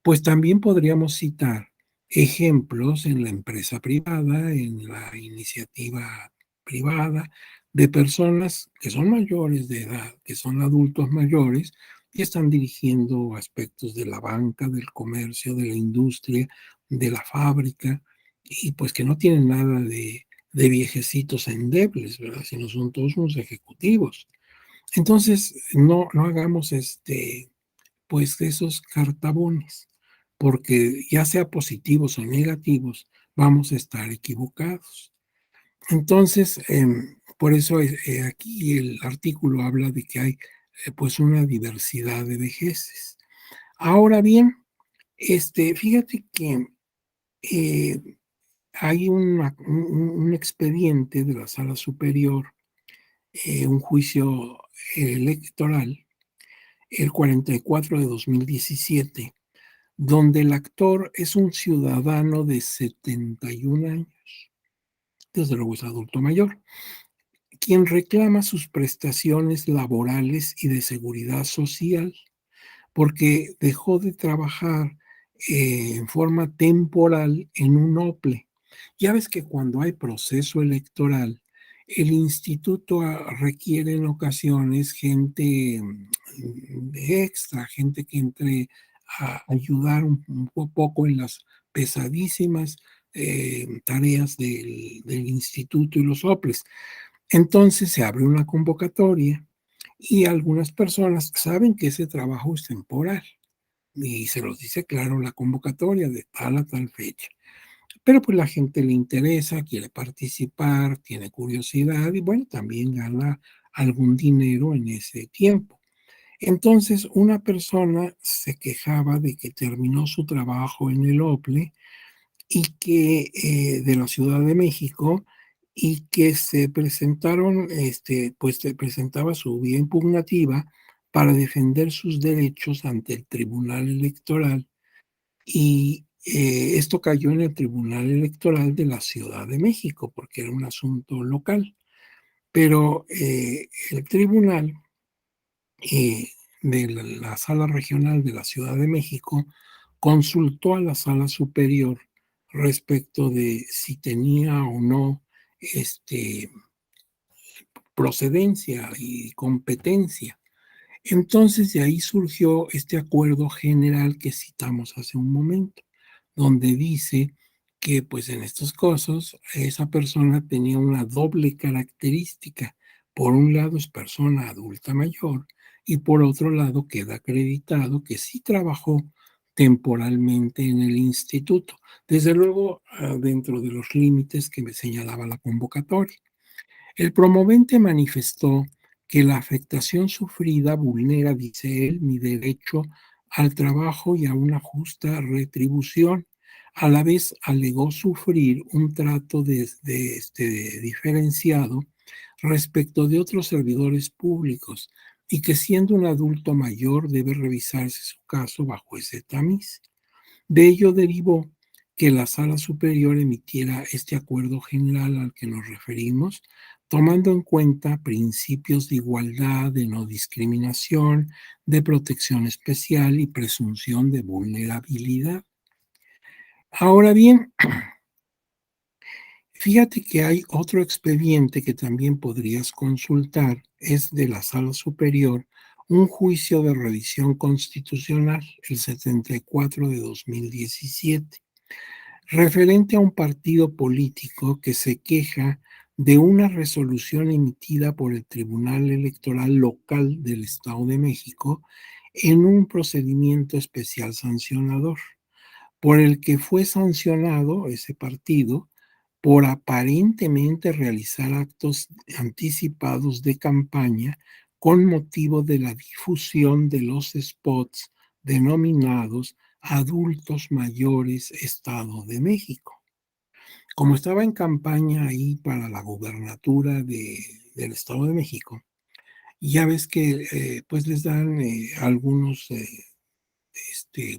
[SPEAKER 1] pues también podríamos citar ejemplos en la empresa privada, en la iniciativa privada, de personas que son mayores de edad, que son adultos mayores y están dirigiendo aspectos de la banca, del comercio, de la industria, de la fábrica, y pues que no tienen nada de viejecitos endebles, ¿verdad? Sino son todos unos ejecutivos. Entonces, no hagamos pues esos cartabones, porque ya sea positivos o negativos, vamos a estar equivocados. Entonces, por eso aquí el artículo habla de que hay pues una diversidad de vejeces. Ahora bien, fíjate que eh, hay un expediente de la Sala Superior, un juicio electoral, el 44 de 2017, donde el actor es un ciudadano de 71 años, desde luego es adulto mayor, quien reclama sus prestaciones laborales y de seguridad social porque dejó de trabajar en forma temporal en un OPLE. Ya ves que cuando hay proceso electoral, el instituto requiere en ocasiones gente extra, gente que entre a ayudar un poco en las pesadísimas tareas del instituto y los OPLES. Entonces se abre una convocatoria y algunas personas saben que ese trabajo es temporal y se los dice claro la convocatoria de tal a tal fecha. Pero pues la gente le interesa, quiere participar, tiene curiosidad y bueno, también gana algún dinero en ese tiempo. Entonces una persona se quejaba de que terminó su trabajo en el OPLE y que de la Ciudad de México y que se presentaron, pues se presentaba su vía impugnativa para defender sus derechos ante el Tribunal Electoral y esto cayó en el Tribunal Electoral de la Ciudad de México porque era un asunto local, pero el tribunal de la Sala Regional de la Ciudad de México consultó a la Sala Superior respecto de si tenía o no este, procedencia y competencia. Entonces de ahí surgió este acuerdo general que citamos hace un momento, donde dice que pues en estos casos esa persona tenía una doble característica. Por un lado es persona adulta mayor y por otro lado queda acreditado que sí trabajó temporalmente en el instituto, desde luego dentro de los límites que me señalaba la convocatoria. El promovente manifestó que la afectación sufrida vulnera, dice él, mi derecho al trabajo y a una justa retribución. A la vez alegó sufrir un trato diferenciado respecto de otros servidores públicos y que siendo un adulto mayor debe revisarse su caso bajo ese tamiz. De ello derivó que la Sala Superior emitiera este acuerdo general al que nos referimos, tomando en cuenta principios de igualdad, de no discriminación, de protección especial y presunción de vulnerabilidad. Ahora bien, fíjate que hay otro expediente que también podrías consultar, es de la Sala Superior, un juicio de revisión constitucional, el 74 de 2017, referente a un partido político que se queja de una resolución emitida por el Tribunal Electoral Local del Estado de México en un procedimiento especial sancionador, por el que fue sancionado ese partido por aparentemente realizar actos anticipados de campaña con motivo de la difusión de los spots denominados Adultos Mayores Estado de México. Como estaba en campaña ahí para la gubernatura del Estado de México, ya ves que pues les dan algunos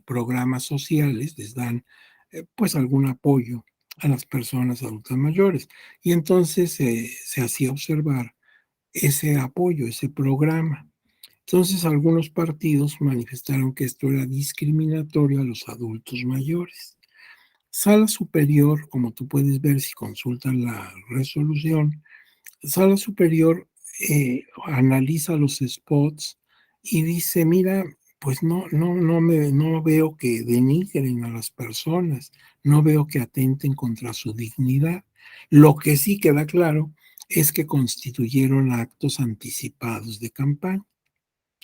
[SPEAKER 1] programas sociales, les dan pues algún apoyo a las personas adultas mayores. Y entonces se hacía observar ese apoyo, ese programa. Entonces algunos partidos manifestaron que esto era discriminatorio a los adultos mayores. Sala Superior, como tú puedes ver si consultas la resolución, Sala Superior analiza los spots y dice, mira, pues no veo que denigren a las personas, no veo que atenten contra su dignidad. Lo que sí queda claro es que constituyeron actos anticipados de campaña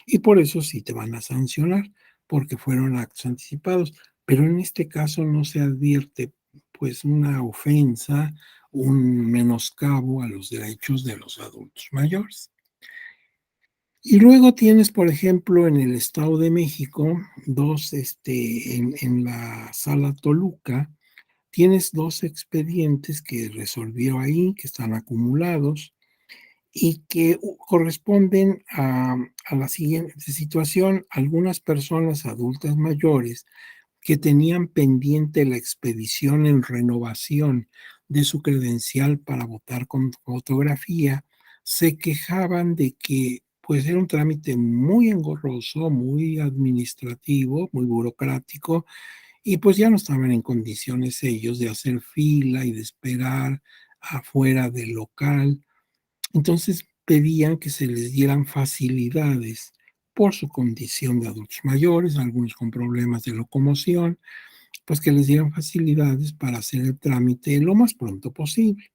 [SPEAKER 1] y por eso sí te van a sancionar, porque fueron actos anticipados. Pero en este caso no se advierte pues una ofensa, un menoscabo a los derechos de los adultos mayores. Y luego tienes, por ejemplo, en el Estado de México, en la Sala Toluca, tienes dos expedientes que resolvió ahí, que están acumulados y que corresponden a la siguiente situación. Algunas personas adultas mayores que tenían pendiente la expedición en renovación de su credencial para votar con fotografía, se quejaban de que pues era un trámite muy engorroso, muy administrativo, muy burocrático, y pues ya no estaban en condiciones ellos de hacer fila y de esperar afuera del local. Entonces pedían que se les dieran facilidades por su condición de adultos mayores, algunos con problemas de locomoción, pues que les dieran facilidades para hacer el trámite lo más pronto posible.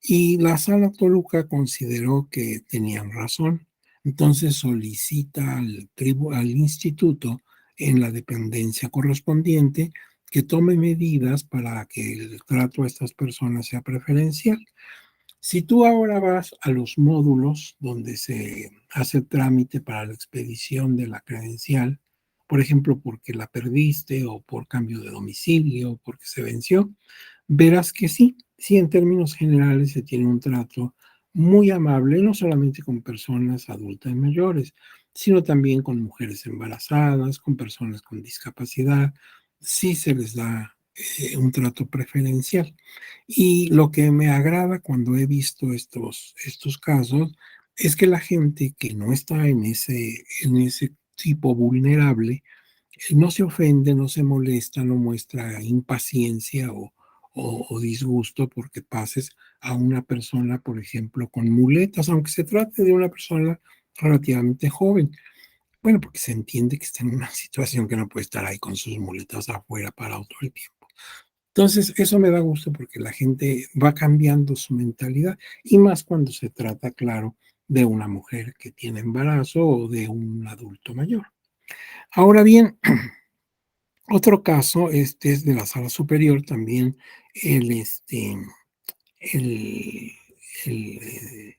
[SPEAKER 1] Y la Sala Toluca consideró que tenían razón. Entonces solicita al instituto en la dependencia correspondiente que tome medidas para que el trato a estas personas sea preferencial. Si tú ahora vas a los módulos donde se hace el trámite para la expedición de la credencial, por ejemplo, porque la perdiste o por cambio de domicilio o porque se venció, verás que sí, sí, en términos generales se tiene un trato muy amable, no solamente con personas adultas y mayores, sino también con mujeres embarazadas, con personas con discapacidad, sí se les da un trato preferencial. Y lo que me agrada cuando he visto estos casos es que la gente que no está en ese tipo vulnerable, no se ofende, no se molesta, no muestra impaciencia o disgusto porque pases a una persona, por ejemplo, con muletas, aunque se trate de una persona relativamente joven. Bueno, porque se entiende que está en una situación que no puede estar ahí con sus muletas afuera parado todo el tiempo. Entonces, eso me da gusto porque la gente va cambiando su mentalidad y más cuando se trata, claro, de una mujer que tiene embarazo o de un adulto mayor. Ahora bien, otro caso, este es de la sala superior también, el, este, el, el, eh,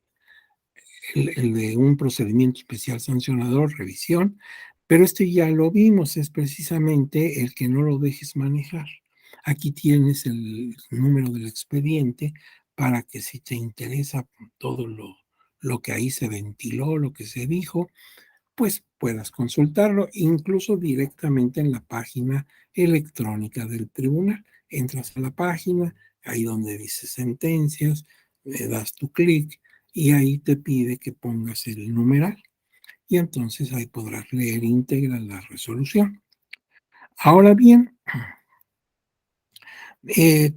[SPEAKER 1] el de un procedimiento especial sancionador, revisión, pero este ya lo vimos, es precisamente el que no lo dejes manejar. Aquí tienes el número del expediente para que si te interesa todo lo que ahí se ventiló, lo que se dijo, pues puedas consultarlo incluso directamente en la página electrónica del tribunal. Entras a la página, ahí donde dice sentencias, le das tu clic y ahí te pide que pongas el numeral y entonces ahí podrás leer íntegra la resolución. Ahora bien,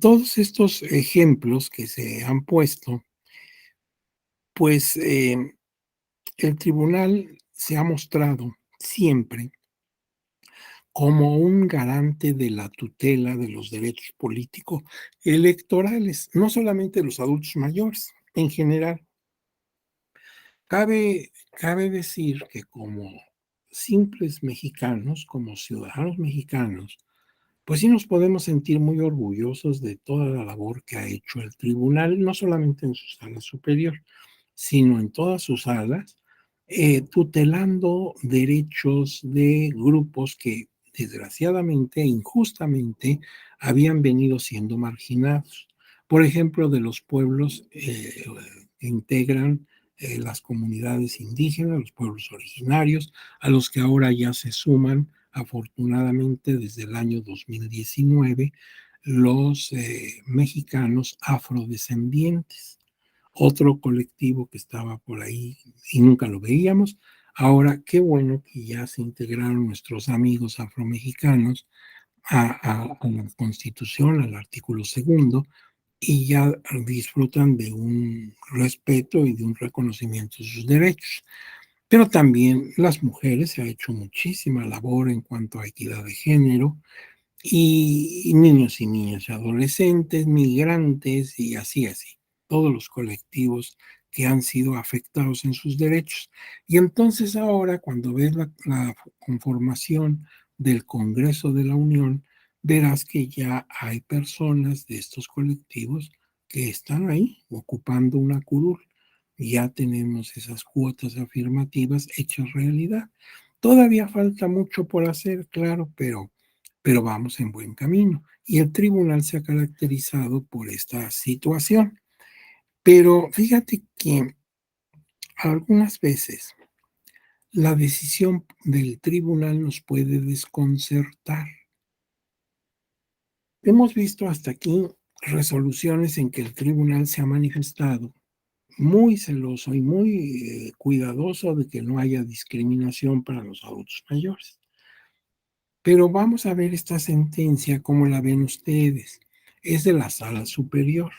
[SPEAKER 1] todos estos ejemplos que se han puesto, pues el tribunal se ha mostrado siempre como un garante de la tutela de los derechos políticos electorales, no solamente de los adultos mayores, en general. Cabe decir que como simples mexicanos, como ciudadanos mexicanos, pues sí nos podemos sentir muy orgullosos de toda la labor que ha hecho el tribunal, no solamente en su sala superior, sino en todas sus salas, tutelando derechos de grupos que desgraciadamente e injustamente habían venido siendo marginados. Por ejemplo, de los pueblos que integran las comunidades indígenas, los pueblos originarios, a los que ahora ya se suman, afortunadamente, desde el año 2019, los mexicanos afrodescendientes, otro colectivo que estaba por ahí y nunca lo veíamos. Ahora, qué bueno que ya se integraron nuestros amigos afromexicanos a la Constitución, al artículo segundo, y ya disfrutan de un respeto y de un reconocimiento de sus derechos. Pero también las mujeres, se ha hecho muchísima labor en cuanto a equidad de género, y niños y niñas, adolescentes, migrantes y así, así, todos los colectivos que han sido afectados en sus derechos. Y entonces ahora, cuando ves la conformación del Congreso de la Unión, verás que ya hay personas de estos colectivos que están ahí ocupando una curul. Ya tenemos esas cuotas afirmativas hechas realidad. Todavía falta mucho por hacer, claro, pero vamos en buen camino. Y el tribunal se ha caracterizado por esta situación. Pero fíjate que algunas veces la decisión del tribunal nos puede desconcertar. Hemos visto hasta aquí resoluciones en que el tribunal se ha manifestado muy celoso y muy cuidadoso de que no haya discriminación para los adultos mayores. Pero vamos a ver esta sentencia, ¿cómo la ven ustedes? Es de la Sala Superior,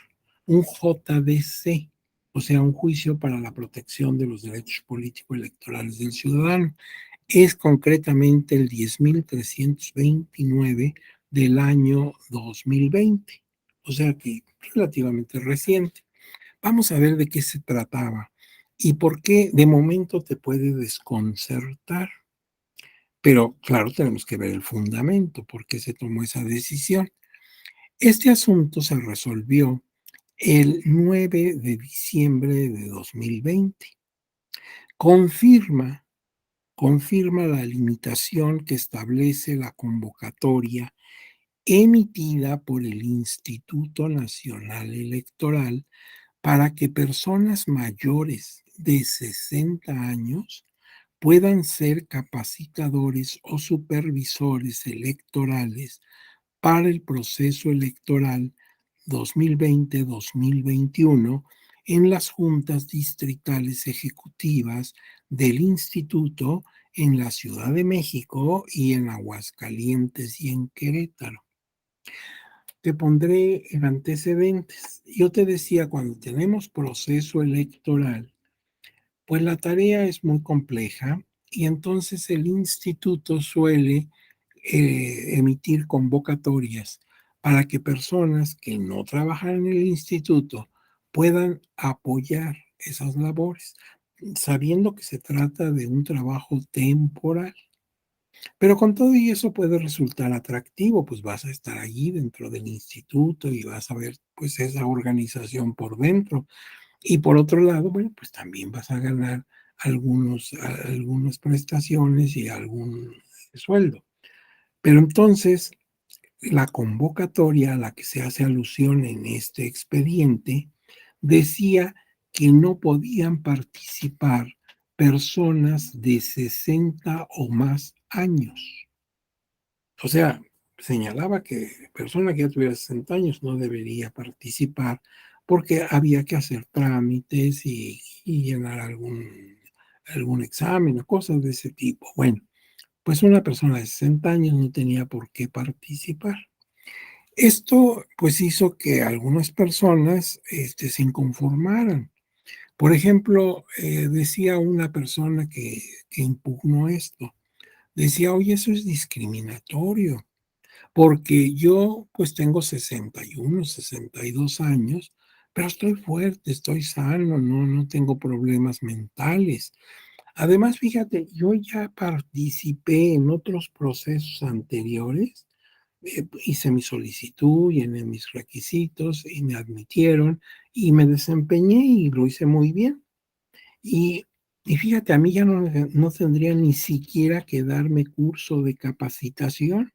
[SPEAKER 1] un JDC, o sea, un juicio para la protección de los derechos político-electorales del ciudadano. Es concretamente el 10.329 del año 2020, o sea que relativamente reciente. Vamos a ver de qué se trataba y por qué de momento te puede desconcertar. Pero claro, tenemos que ver el fundamento, por qué se tomó esa decisión. Este asunto se resolvió el 9 de diciembre de 2020. Confirma, confirma la limitación que establece la convocatoria emitida por el Instituto Nacional Electoral para que personas mayores de 60 años puedan ser capacitadores o supervisores electorales para el proceso electoral 2020-2021 en las juntas distritales ejecutivas del instituto en la Ciudad de México y en Aguascalientes y en Querétaro. Te pondré en antecedentes. Yo te decía, cuando tenemos proceso electoral, pues la tarea es muy compleja y entonces el instituto suele emitir convocatorias para que personas que no trabajan en el instituto puedan apoyar esas labores, sabiendo que se trata de un trabajo temporal. Pero con todo y eso puede resultar atractivo, pues vas a estar allí dentro del instituto y vas a ver pues esa organización por dentro. Y por otro lado, bueno, pues también vas a ganar algunas prestaciones y algún sueldo. Pero entonces, la convocatoria a la que se hace alusión en este expediente decía que no podían participar personas de 60 o más años. O sea, señalaba que persona que ya tuviera 60 años no debería participar porque había que hacer trámites y llenar algún examen o cosas de ese tipo. Bueno, pues una persona de 60 años no tenía por qué participar. Esto pues hizo que algunas personas se inconformaran. Por ejemplo, decía una persona que impugnó esto, decía, oye, eso es discriminatorio porque yo pues tengo 61, 62 años, pero estoy fuerte, estoy sano, no tengo problemas mentales. Además, fíjate, yo ya participé en otros procesos anteriores, hice mi solicitud, llené mis requisitos y me admitieron y me desempeñé y lo hice muy bien. Y, y fíjate, a mí ya no tendría ni siquiera que darme curso de capacitación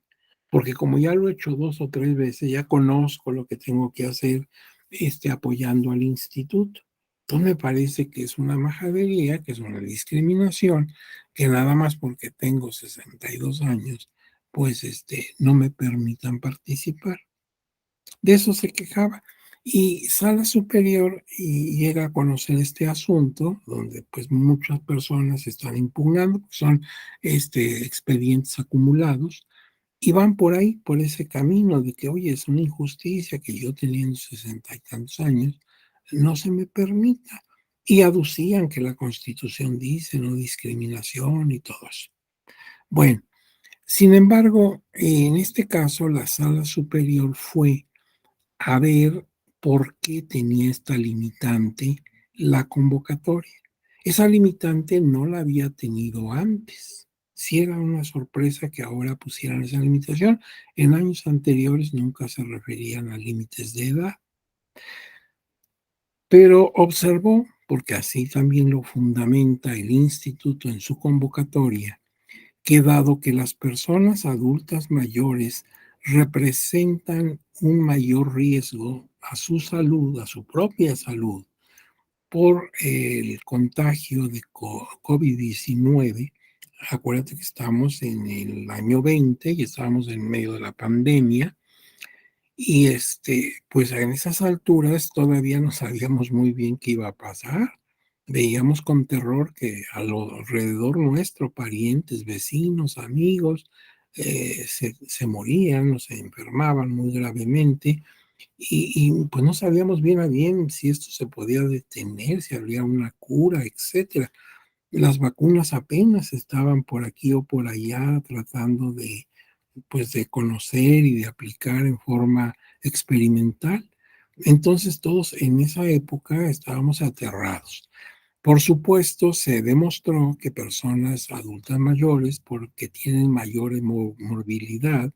[SPEAKER 1] porque como ya lo he hecho 2 o 3 veces, ya conozco lo que tengo que hacer, apoyando al instituto. Entonces, me parece que es una majadería, que es una discriminación, que nada más porque tengo 62 años, pues, no me permitan participar. De eso se quejaba. Y Sala Superior y llega a conocer este asunto, donde, pues, muchas personas están impugnando, son, expedientes acumulados, y van por ahí, por ese camino de que, oye, es una injusticia que yo teniendo 60 y tantos años no se me permita. y aducían que la Constitución dice no discriminación y todo eso. Bueno, sin embargo, en este caso, la sala superior fue a ver por qué tenía esta limitante la convocatoria. Esa limitante no la había tenido antes. Sí era una sorpresa que ahora pusieran esa limitación. En años anteriores nunca se referían a límites de edad, pero observó, porque así también lo fundamenta el instituto en su convocatoria, que dado que las personas adultas mayores representan un mayor riesgo a su salud, a su propia salud, por el contagio de COVID-19, acuérdate que estamos en el año 20 y estábamos en medio de la pandemia, y pues en esas alturas todavía no sabíamos muy bien qué iba a pasar. Veíamos con terror que alrededor nuestro, parientes, vecinos, amigos, se morían o se enfermaban muy gravemente pues no sabíamos bien a bien si esto se podía detener, si habría una cura, etcétera. Las vacunas apenas estaban por aquí o por allá tratando pues de conocer y de aplicar en forma experimental. Entonces todos en esa época estábamos aterrados. Por supuesto, se demostró que personas adultas mayores, porque tienen mayor morbilidad,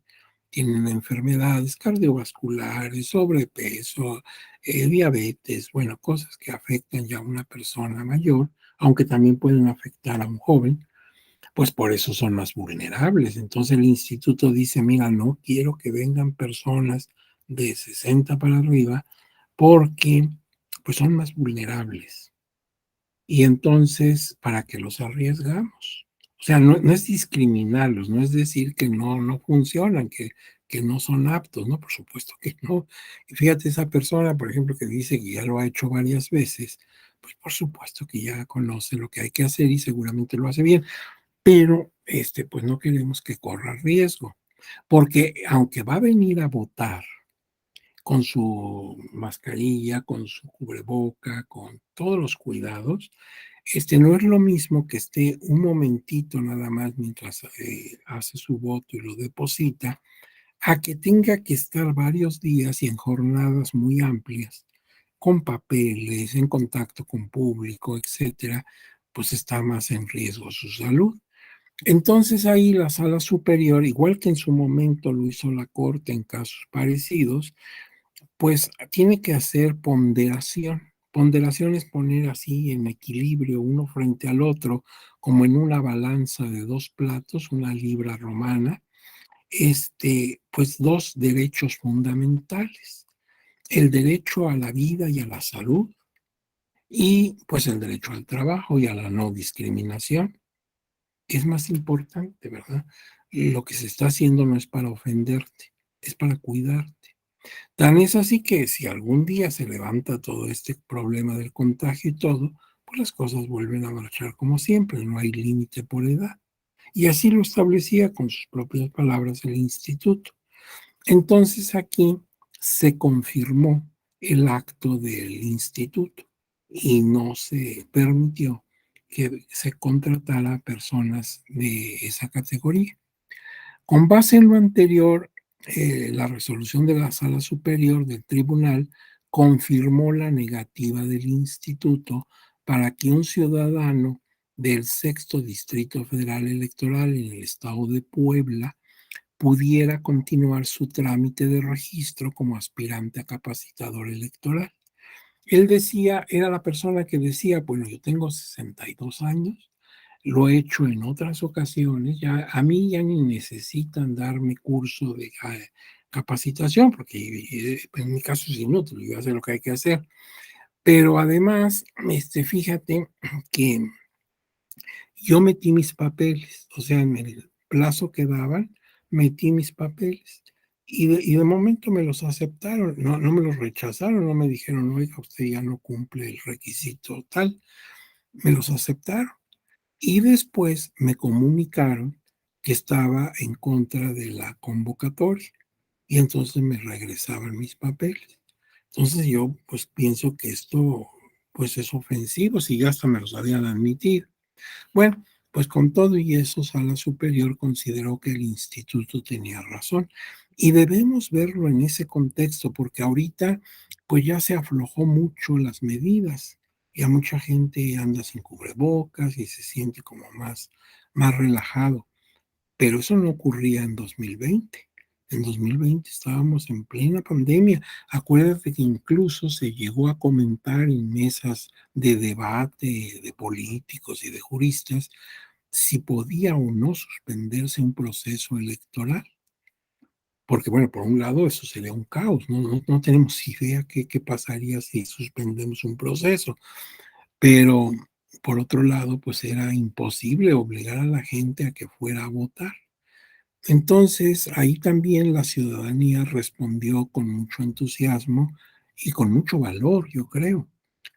[SPEAKER 1] tienen enfermedades cardiovasculares, sobrepeso, diabetes, bueno, cosas que afectan ya a una persona mayor, aunque también pueden afectar a un joven, pues por eso son más vulnerables. Entonces el instituto dice, mira, no quiero que vengan personas de 60 para arriba porque pues son más vulnerables. Y entonces, ¿para qué los arriesgamos? O sea, no es discriminarlos, no es decir que no funcionan, que no son aptos, ¿no? Por supuesto que no. Y fíjate, esa persona, por ejemplo, que dice que ya lo ha hecho varias veces, pues por supuesto que ya conoce lo que hay que hacer y seguramente lo hace bien, pero pues no queremos que corra riesgo, porque aunque va a venir a votar con su mascarilla, con su cubreboca, con todos los cuidados, no es lo mismo que esté un momentito nada más mientras hace su voto y lo deposita, a que tenga que estar varios días y en jornadas muy amplias, con papeles, en contacto con público, etcétera, pues está más en riesgo su salud. Entonces ahí la sala superior, igual que en su momento lo hizo la Corte en casos parecidos, pues tiene que hacer ponderación. Ponderación es poner así en equilibrio uno frente al otro, como en una balanza de dos platos, una libra romana, pues dos derechos fundamentales, el derecho a la vida y a la salud y pues el derecho al trabajo y a la no discriminación. Es más importante, ¿verdad? Lo que se está haciendo no es para ofenderte, es para cuidarte. Tan es así que si algún día se levanta todo este problema del contagio y todo, pues las cosas vuelven a marchar como siempre, no hay límite por edad. Y así lo establecía con sus propias palabras el instituto. Entonces aquí se confirmó el acto del instituto y no se permitió que se contratara a personas de esa categoría. Con base en lo anterior, la resolución de la Sala Superior del Tribunal confirmó la negativa del instituto para que un ciudadano del sexto Distrito Federal Electoral en el estado de Puebla pudiera continuar su trámite de registro como aspirante a capacitador electoral. Él decía, era la persona que decía, bueno, yo tengo 62 años, lo he hecho en otras ocasiones, ya a mí ya ni necesitan darme curso de capacitación, porque en mi caso es inútil, yo sé lo que hay que hacer. Pero además, fíjate que yo metí mis papeles, o sea, en el plazo que daban, metí mis papeles. Y de momento me los aceptaron, no me los rechazaron, no me dijeron, oiga, usted ya no cumple el requisito tal, me los aceptaron. Y después me comunicaron que estaba en contra de la convocatoria y entonces me regresaban mis papeles. Entonces yo pues pienso que esto pues es ofensivo, si ya hasta me los habían admitido. Bueno, pues con todo y eso, Sala Superior consideró que el instituto tenía razón y debemos verlo en ese contexto porque ahorita pues ya se aflojó mucho las medidas. Ya mucha gente anda sin cubrebocas y se siente como más relajado. Pero eso no ocurría en 2020. En 2020 estábamos en plena pandemia. Acuérdate que incluso se llegó a comentar en mesas de debate de políticos y de juristas si podía o no suspenderse un proceso electoral. Porque, bueno, por un lado, eso sería un caos, no tenemos idea qué pasaría si suspendemos un proceso, pero por otro lado, pues era imposible obligar a la gente a que fuera a votar. Entonces, ahí también la ciudadanía respondió con mucho entusiasmo y con mucho valor, yo creo,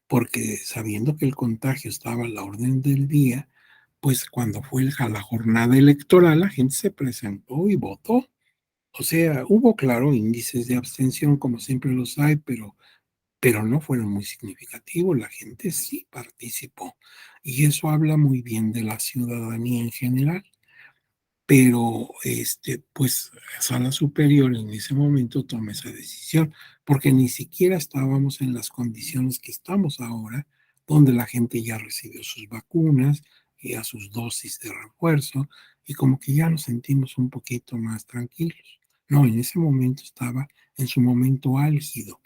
[SPEAKER 1] porque sabiendo que el contagio estaba a la orden del día, pues cuando fue a la jornada electoral, la gente se presentó y votó. O sea, hubo, claro, índices de abstención, como siempre los hay, pero no fueron muy significativos. La gente sí participó. Y eso habla muy bien de la ciudadanía en general. Pero, pues, Sala Superior en ese momento toma esa decisión, porque ni siquiera estábamos en las condiciones que estamos ahora, donde la gente ya recibió sus vacunas y a sus dosis de refuerzo, y como que ya nos sentimos un poquito más tranquilos. No, en ese momento estaba en su momento álgido.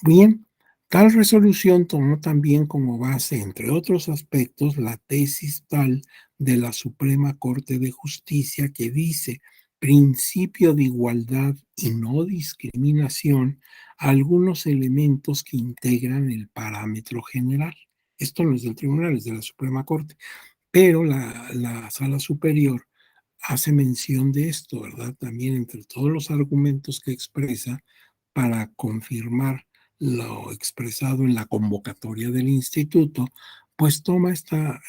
[SPEAKER 1] Bien, tal resolución tomó también como base, entre otros aspectos, la tesis tal de la Suprema Corte de Justicia que dice principio de igualdad y no discriminación, algunos elementos que integran el parámetro general. Esto no es del tribunal, es de la Suprema Corte, pero la Sala Superior hace mención de esto, ¿verdad? También entre todos los argumentos que expresa para confirmar lo expresado en la convocatoria del instituto, pues toma esta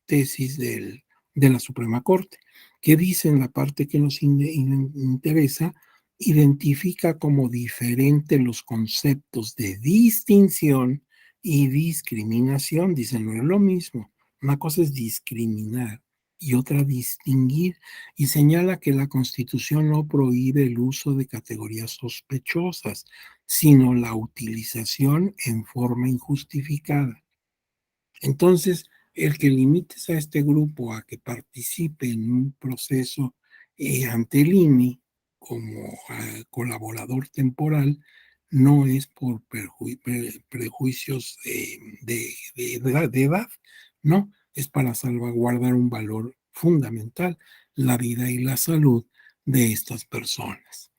[SPEAKER 1] tesis de la Suprema Corte, que dice en la parte que nos interesa, identifica como diferente los conceptos de distinción y discriminación. Dice, no es lo mismo. Una cosa es discriminar y otra distinguir, y señala que la Constitución no prohíbe el uso de categorías sospechosas, sino la utilización en forma injustificada. Entonces, el que limites a este grupo a que participe en un proceso ante el INE como colaborador temporal no es por prejuicios de edad, no, es para salvaguardar un valor fundamental, la vida y la salud de estas personas.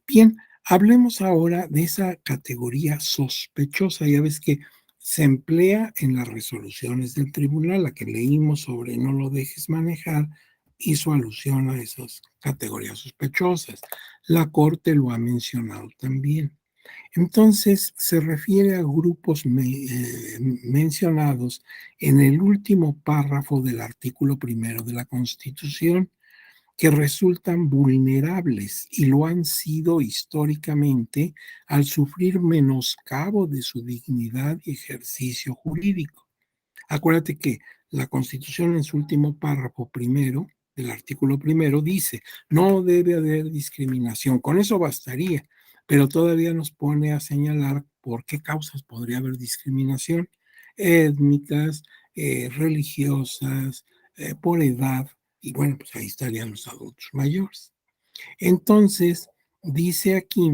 [SPEAKER 1] Bien, hablemos ahora de esa categoría sospechosa. Ya ves que se emplea en las resoluciones del tribunal, la que leímos sobre no lo dejes manejar, hizo alusión a esas categorías sospechosas. La Corte lo ha mencionado también. Entonces, se refiere a grupos mencionados en el último párrafo del artículo primero de la Constitución, que resultan vulnerables y lo han sido históricamente al sufrir menoscabo de su dignidad y ejercicio jurídico. Acuérdate que la Constitución en su último párrafo primero, del artículo primero, dice, no debe haber discriminación. Con eso bastaría, pero todavía nos pone a señalar por qué causas podría haber discriminación étnicas, religiosas, por edad, y bueno, pues ahí estarían los adultos mayores. Entonces, dice aquí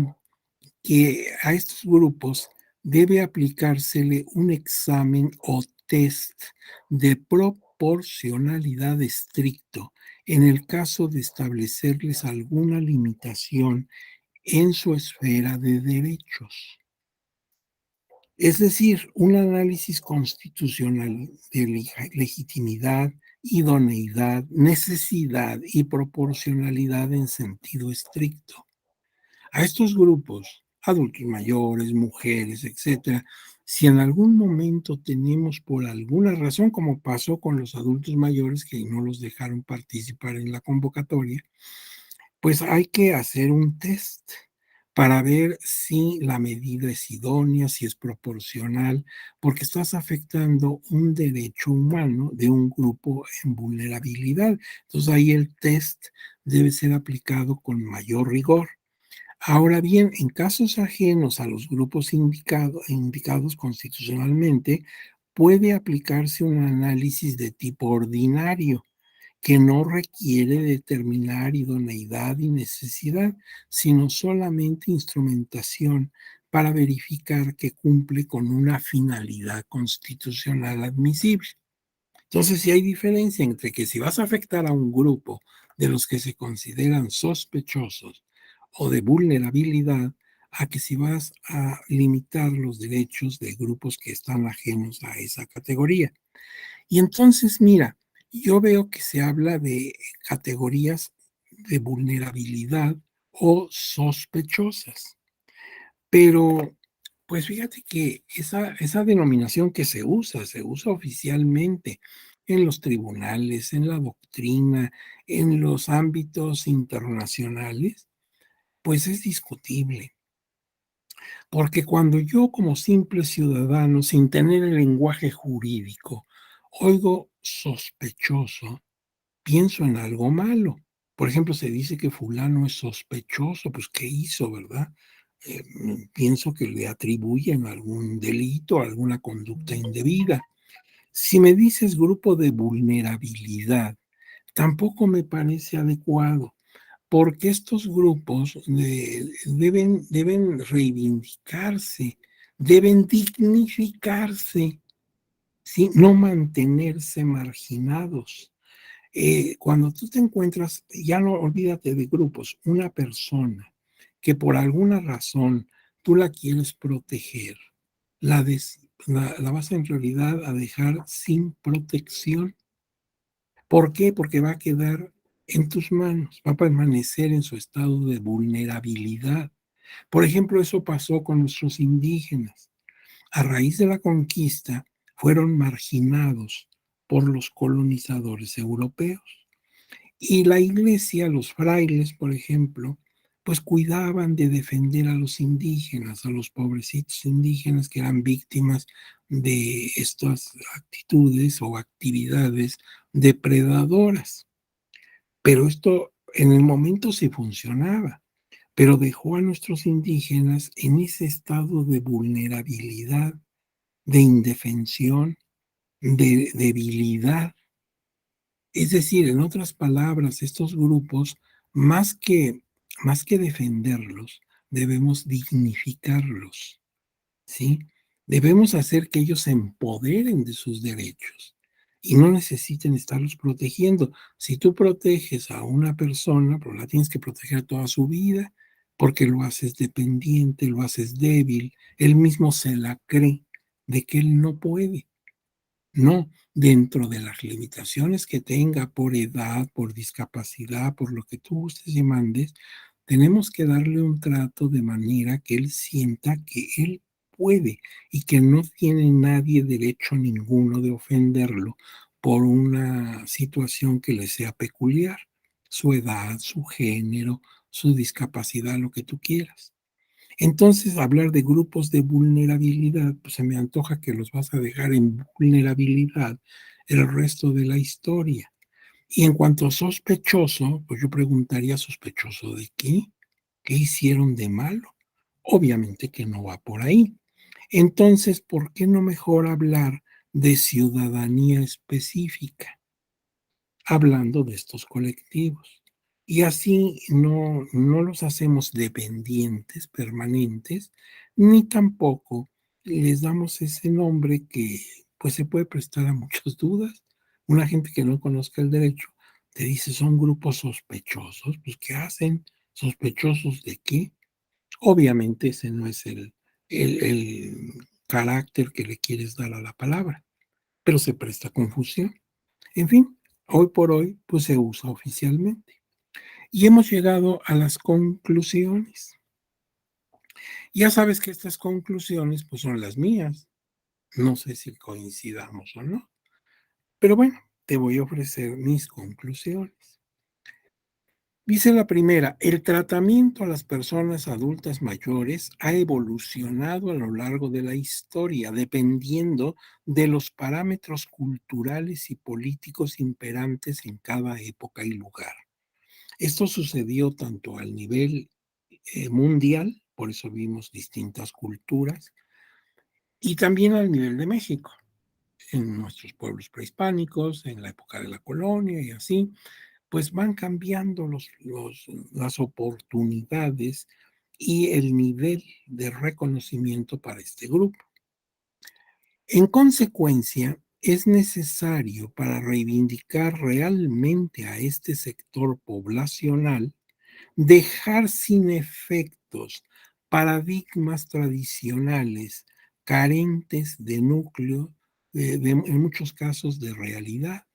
[SPEAKER 1] que a estos grupos debe aplicársele un examen o test de proporcionalidad estricto en el caso de establecerles alguna limitación en su esfera de derechos. Es decir, un análisis constitucional de legitimidad, idoneidad, necesidad y proporcionalidad en sentido estricto. A estos grupos, adultos mayores, mujeres, etcétera, si en algún momento tenemos por alguna razón, como pasó con los adultos mayores que no los dejaron participar en la convocatoria, pues hay que hacer un test para ver si la medida es idónea, si es proporcional, porque estás afectando un derecho humano de un grupo en vulnerabilidad. Entonces ahí el test debe ser aplicado con mayor rigor. Ahora bien, en casos ajenos a los grupos indicados constitucionalmente, puede aplicarse un análisis de tipo ordinario que no requiere determinar idoneidad y necesidad, sino solamente instrumentación para verificar que cumple con una finalidad constitucional admisible. Entonces, si hay diferencia entre que si vas a afectar a un grupo de los que se consideran sospechosos o de vulnerabilidad, a que si vas a limitar los derechos de grupos que están ajenos a esa categoría. Y entonces, mira, yo veo que se habla de categorías de vulnerabilidad o sospechosas, pero pues fíjate que esa denominación que se usa oficialmente en los tribunales, en la doctrina, en los ámbitos internacionales, pues es discutible, porque cuando yo como simple ciudadano, sin tener el lenguaje jurídico, oigo sospechoso, pienso en algo malo. Por ejemplo, se dice que fulano es sospechoso, pues ¿qué hizo, verdad? Pienso que le atribuyen algún delito, alguna conducta indebida. Si me dices grupo de vulnerabilidad, tampoco me parece adecuado, porque estos grupos deben reivindicarse, deben dignificarse, ¿sí? No mantenerse marginados. Cuando tú te encuentras, ya no olvídate de grupos, una persona que por alguna razón tú la quieres proteger, la vas en realidad a dejar sin protección. ¿Por qué? Porque va a quedar en tus manos, va a permanecer en su estado de vulnerabilidad. Por ejemplo, eso pasó con nuestros indígenas. A raíz de la conquista, fueron marginados por los colonizadores europeos. Y la iglesia, los frailes, por ejemplo, pues cuidaban de defender a los indígenas, a los pobrecitos indígenas que eran víctimas de estas actitudes o actividades depredadoras. Pero esto en el momento sí funcionaba, pero dejó a nuestros indígenas en ese estado de vulnerabilidad, de indefensión, de debilidad. Es decir, en otras palabras, estos grupos, más que, más que defenderlos, debemos dignificarlos, ¿sí? Debemos hacer que ellos se empoderen de sus derechos y no necesiten estarlos protegiendo. Si tú proteges a una persona, pues la tienes que proteger toda su vida, porque lo haces dependiente, lo haces débil, él mismo se la cree de que él no puede. No, dentro de las limitaciones que tenga por edad, por discapacidad, por lo que tú gustes y mandes, tenemos que darle un trato de manera que él sienta que él puede y que no tiene nadie derecho ninguno de ofenderlo por una situación que le sea peculiar, su edad, su género, su discapacidad, lo que tú quieras. Entonces, hablar de grupos de vulnerabilidad, pues se me antoja que los vas a dejar en vulnerabilidad el resto de la historia. Y en cuanto a sospechoso, pues yo preguntaría, ¿sospechoso de qué? ¿Qué hicieron de malo? Obviamente que no va por ahí. Entonces, ¿por qué no mejor hablar de ciudadanía específica? Hablando de estos colectivos. Y así no los hacemos dependientes permanentes, ni tampoco les damos ese nombre que pues se puede prestar a muchas dudas. Una gente que no conozca el derecho te dice son grupos sospechosos, pues ¿qué hacen? ¿Sospechosos de qué? Obviamente ese no es el carácter que le quieres dar a la palabra, pero se presta confusión. En fin, hoy por hoy, pues se usa oficialmente. Y hemos llegado a las conclusiones. Ya sabes que estas conclusiones, pues son las mías. No sé si coincidamos o no, pero bueno, te voy a ofrecer mis conclusiones. Dice la primera, el tratamiento a las personas adultas mayores ha evolucionado a lo largo de la historia, dependiendo de los parámetros culturales y políticos imperantes en cada época y lugar. Esto sucedió tanto al nivel mundial, por eso vimos distintas culturas, y también al nivel de México, en nuestros pueblos prehispánicos, en la época de la colonia y así, pues van cambiando las oportunidades y el nivel de reconocimiento para este grupo. En consecuencia, es necesario para reivindicar realmente a este sector poblacional dejar sin efectos paradigmas tradicionales carentes de núcleo, en muchos casos de realidad.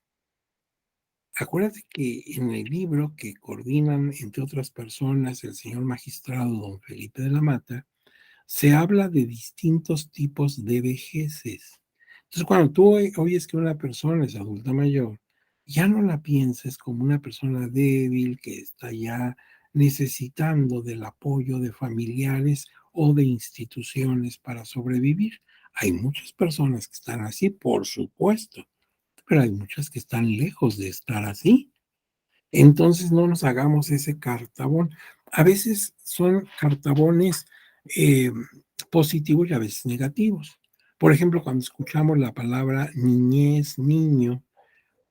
[SPEAKER 1] Acuérdate que en el libro que coordinan, entre otras personas, el señor magistrado don Felipe de la Mata, se habla de distintos tipos de vejeces. Entonces, cuando tú oyes que una persona es adulta mayor, ya no la pienses como una persona débil que está ya necesitando del apoyo de familiares o de instituciones para sobrevivir. Hay muchas personas que están así, por supuesto, pero hay muchas que están lejos de estar así. Entonces no nos hagamos ese cartabón. A veces son cartabones eh, positivos y a veces negativos. Por ejemplo, cuando escuchamos la palabra niñez, niño,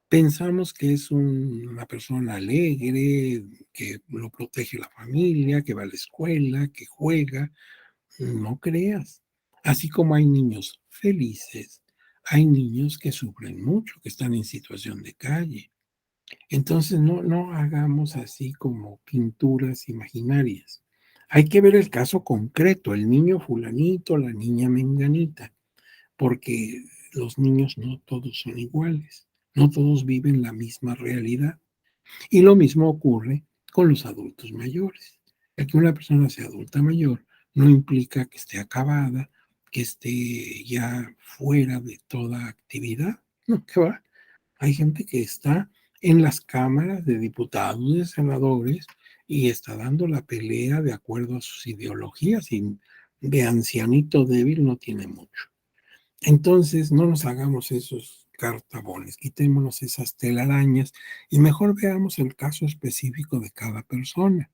[SPEAKER 1] pensamos que es una persona alegre, que lo protege la familia, que va a la escuela, que juega. No creas. Así como hay niños felices, hay niños que sufren mucho, que están en situación de calle. Entonces, no hagamos así como pinturas imaginarias. Hay que ver el caso concreto, el niño fulanito, la niña menganita, porque los niños no todos son iguales, no todos viven la misma realidad. Y lo mismo ocurre con los adultos mayores. El que una persona sea adulta mayor no implica que esté acabada, que esté ya fuera de toda actividad. No, que va. Hay gente que está en las cámaras de diputados, de senadores, y está dando la pelea de acuerdo a sus ideologías, y de ancianito débil no tiene mucho. Entonces, no nos hagamos esos cartabones, quitémonos esas telarañas y mejor veamos el caso específico de cada persona.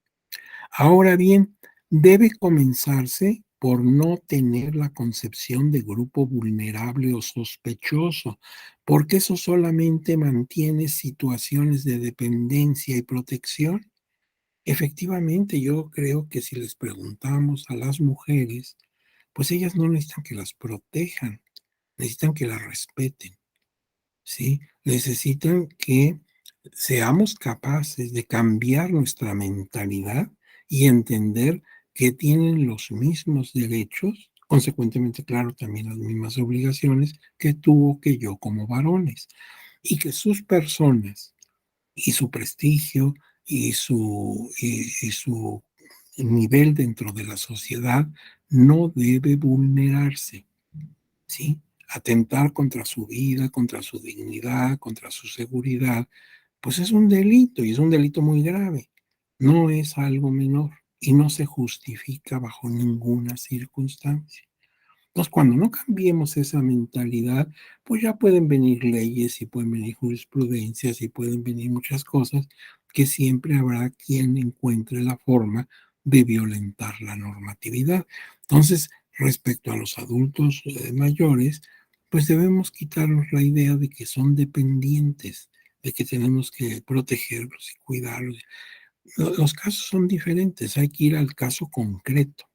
[SPEAKER 1] Ahora bien, debe comenzarse por no tener la concepción de grupo vulnerable o sospechoso, porque eso solamente mantiene situaciones de dependencia y protección. Efectivamente, yo creo que si les preguntamos a las mujeres, pues ellas no necesitan que las protejan, necesitan que las respeten. ¿Sí? Necesitan que seamos capaces de cambiar nuestra mentalidad y entender que tienen los mismos derechos, consecuentemente, claro, también las mismas obligaciones que tú o que yo como varones, y que sus personas y su prestigio y su nivel dentro de la sociedad no debe vulnerarse. ¿Sí? Atentar contra su vida, contra su dignidad, contra su seguridad, pues es un delito y es un delito muy grave. No es algo menor y no se justifica bajo ninguna circunstancia. Entonces, cuando no cambiemos esa mentalidad, pues ya pueden venir leyes y pueden venir jurisprudencias y pueden venir muchas cosas que siempre habrá quien encuentre la forma de violentar la normatividad. Entonces, respecto a los adultos mayores, pues debemos quitarnos la idea de que son dependientes, de que tenemos que protegerlos y cuidarlos. Los casos son diferentes, hay que ir al caso concreto.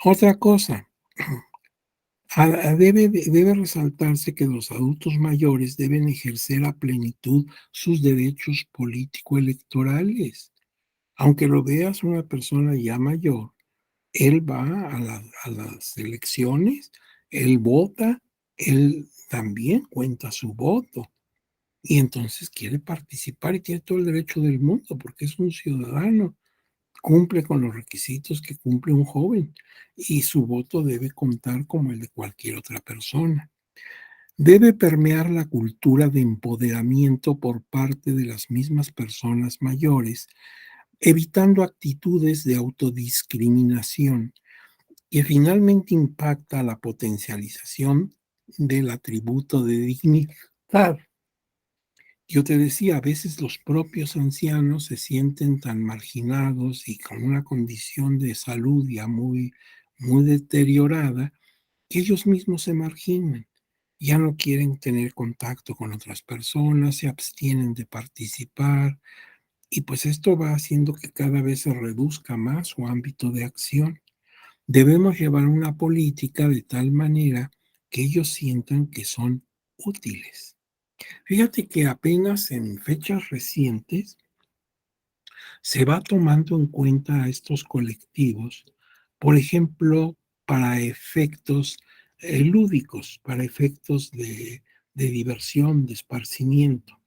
[SPEAKER 1] Otra cosa, debe resaltarse que los adultos mayores deben ejercer a plenitud sus derechos político-electorales. Aunque lo veas una persona ya mayor, él va a las elecciones, él vota, él también cuenta su voto y entonces quiere participar y tiene todo el derecho del mundo porque es un ciudadano, cumple con los requisitos que cumple un joven y su voto debe contar como el de cualquier otra persona. Debe permear la cultura de empoderamiento por parte de las mismas personas mayores evitando actitudes de autodiscriminación que finalmente impacta la potencialización del atributo de dignidad. Yo te decía, a veces los propios ancianos se sienten tan marginados y con una condición de salud ya muy deteriorada, que ellos mismos se marginan. Ya no quieren tener contacto con otras personas, se abstienen de participar, y pues esto va haciendo que cada vez se reduzca más su ámbito de acción. Debemos llevar una política de tal manera que ellos sientan que son útiles. Fíjate que apenas en fechas recientes se va tomando en cuenta a estos colectivos, por ejemplo, para efectos lúdicos, para efectos de diversión, de esparcimiento.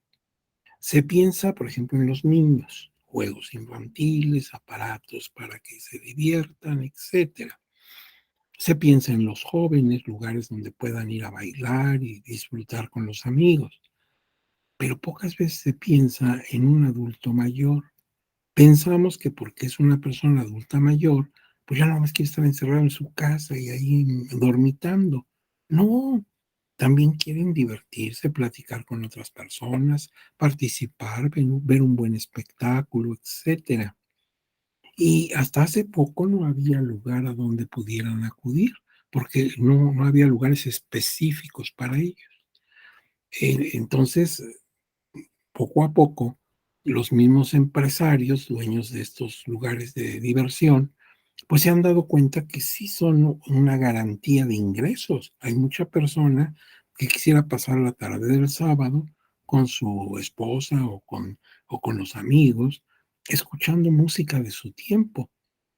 [SPEAKER 1] Se piensa, por ejemplo, en los niños, juegos infantiles, aparatos para que se diviertan, etcétera. Se piensa en los jóvenes, lugares donde puedan ir a bailar y disfrutar con los amigos, pero pocas veces se piensa en un adulto mayor. Pensamos que porque es una persona adulta mayor, pues ya no más quiere estar encerrado en su casa y ahí dormitando. No, también quieren divertirse, platicar con otras personas, participar, ver un buen espectáculo, etcétera. Y hasta hace poco no había lugar a donde pudieran acudir, porque no había lugares específicos para ellos. Entonces, poco a poco, los mismos empresarios, dueños de estos lugares de diversión, pues se han dado cuenta que sí son una garantía de ingresos. Hay mucha persona que quisiera pasar la tarde del sábado con su esposa o con los amigos, escuchando música de su tiempo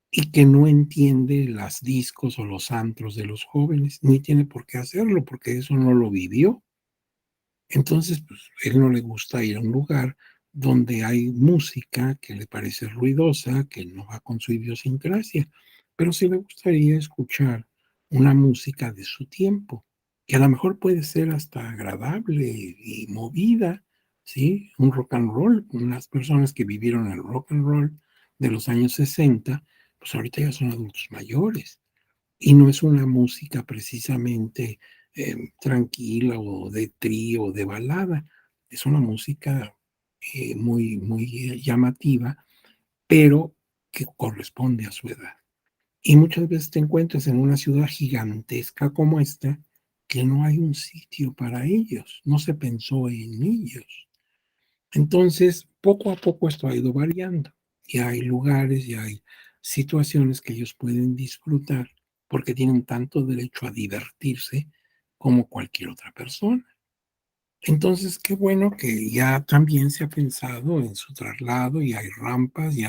[SPEAKER 1] y que no entiende las discos o los antros de los jóvenes, ni tiene por qué hacerlo, porque eso no lo vivió. Entonces, pues, él no le gusta ir a un lugar donde hay música que le parece ruidosa, que no va con su idiosincrasia, pero sí le gustaría escuchar una música de su tiempo, que a lo mejor puede ser hasta agradable y movida, ¿sí? Un rock and roll, unas personas que vivieron el rock and roll de los años 60, pues ahorita ya son adultos mayores. Y no es una música precisamente, tranquila o de trío o de balada. Es una música, muy llamativa, pero que corresponde a su edad. Y muchas veces te encuentras en una ciudad gigantesca como esta, que no hay un sitio para ellos, no se pensó en ellos. Entonces, poco a poco esto ha ido variando. Y hay lugares y hay situaciones que ellos pueden disfrutar porque tienen tanto derecho a divertirse como cualquier otra persona. Entonces, qué bueno que ya también se ha pensado en su traslado y hay rampas y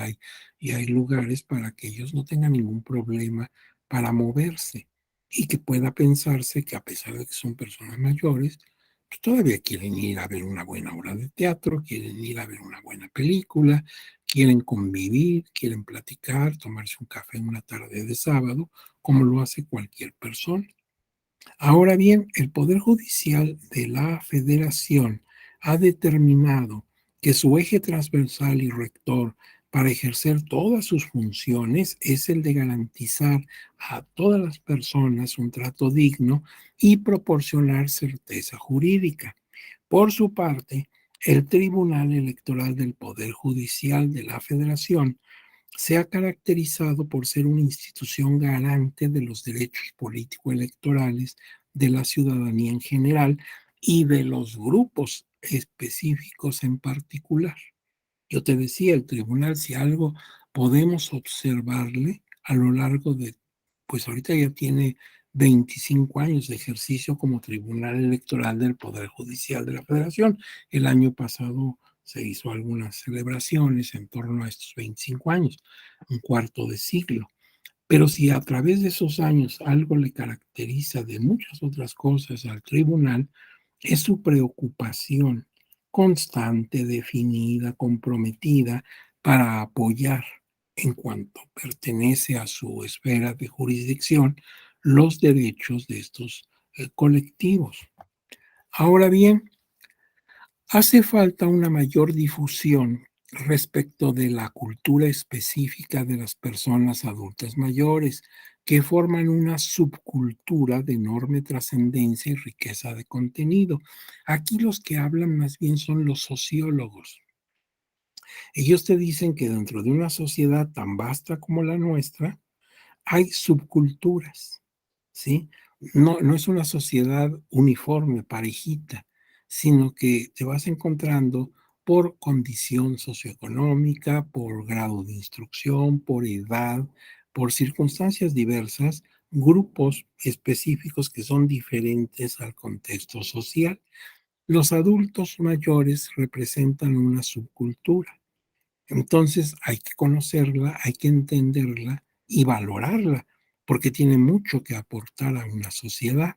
[SPEAKER 1] hay lugares para que ellos no tengan ningún problema para moverse y que pueda pensarse que a pesar de que son personas mayores, pues todavía quieren ir a ver una buena obra de teatro, quieren ir a ver una buena película, quieren convivir, quieren platicar, tomarse un café en una tarde de sábado, como lo hace cualquier persona. Ahora bien, el Poder Judicial de la Federación ha determinado que su eje transversal y rector para ejercer todas sus funciones es el de garantizar a todas las personas un trato digno y proporcionar certeza jurídica. Por su parte, el Tribunal Electoral del Poder Judicial de la Federación se ha caracterizado por ser una institución garante de los derechos político-electorales de la ciudadanía en general y de los grupos específicos en particular. Yo te decía, el tribunal, si algo podemos observarle a lo largo de, pues ahorita ya tiene 25 años de ejercicio como Tribunal Electoral del Poder Judicial de la Federación. El año pasado se hizo algunas celebraciones en torno a estos 25 años, un cuarto de siglo. Pero si a través de esos años algo le caracteriza de muchas otras cosas al tribunal, es su preocupación constante, definida, comprometida para apoyar en cuanto pertenece a su esfera de jurisdicción los derechos de estos colectivos. Ahora bien, hace falta una mayor difusión respecto de la cultura específica de las personas adultas mayores, que forman una subcultura de enorme trascendencia y riqueza de contenido. Aquí los que hablan más bien son los sociólogos. Ellos te dicen que dentro de una sociedad tan vasta como la nuestra, hay subculturas, ¿sí? No es una sociedad uniforme, parejita, sino que te vas encontrando por condición socioeconómica, por grado de instrucción, por edad, por circunstancias diversas, grupos específicos que son diferentes al contexto social. Los adultos mayores representan una subcultura. Entonces hay que conocerla, hay que entenderla y valorarla, porque tiene mucho que aportar a una sociedad.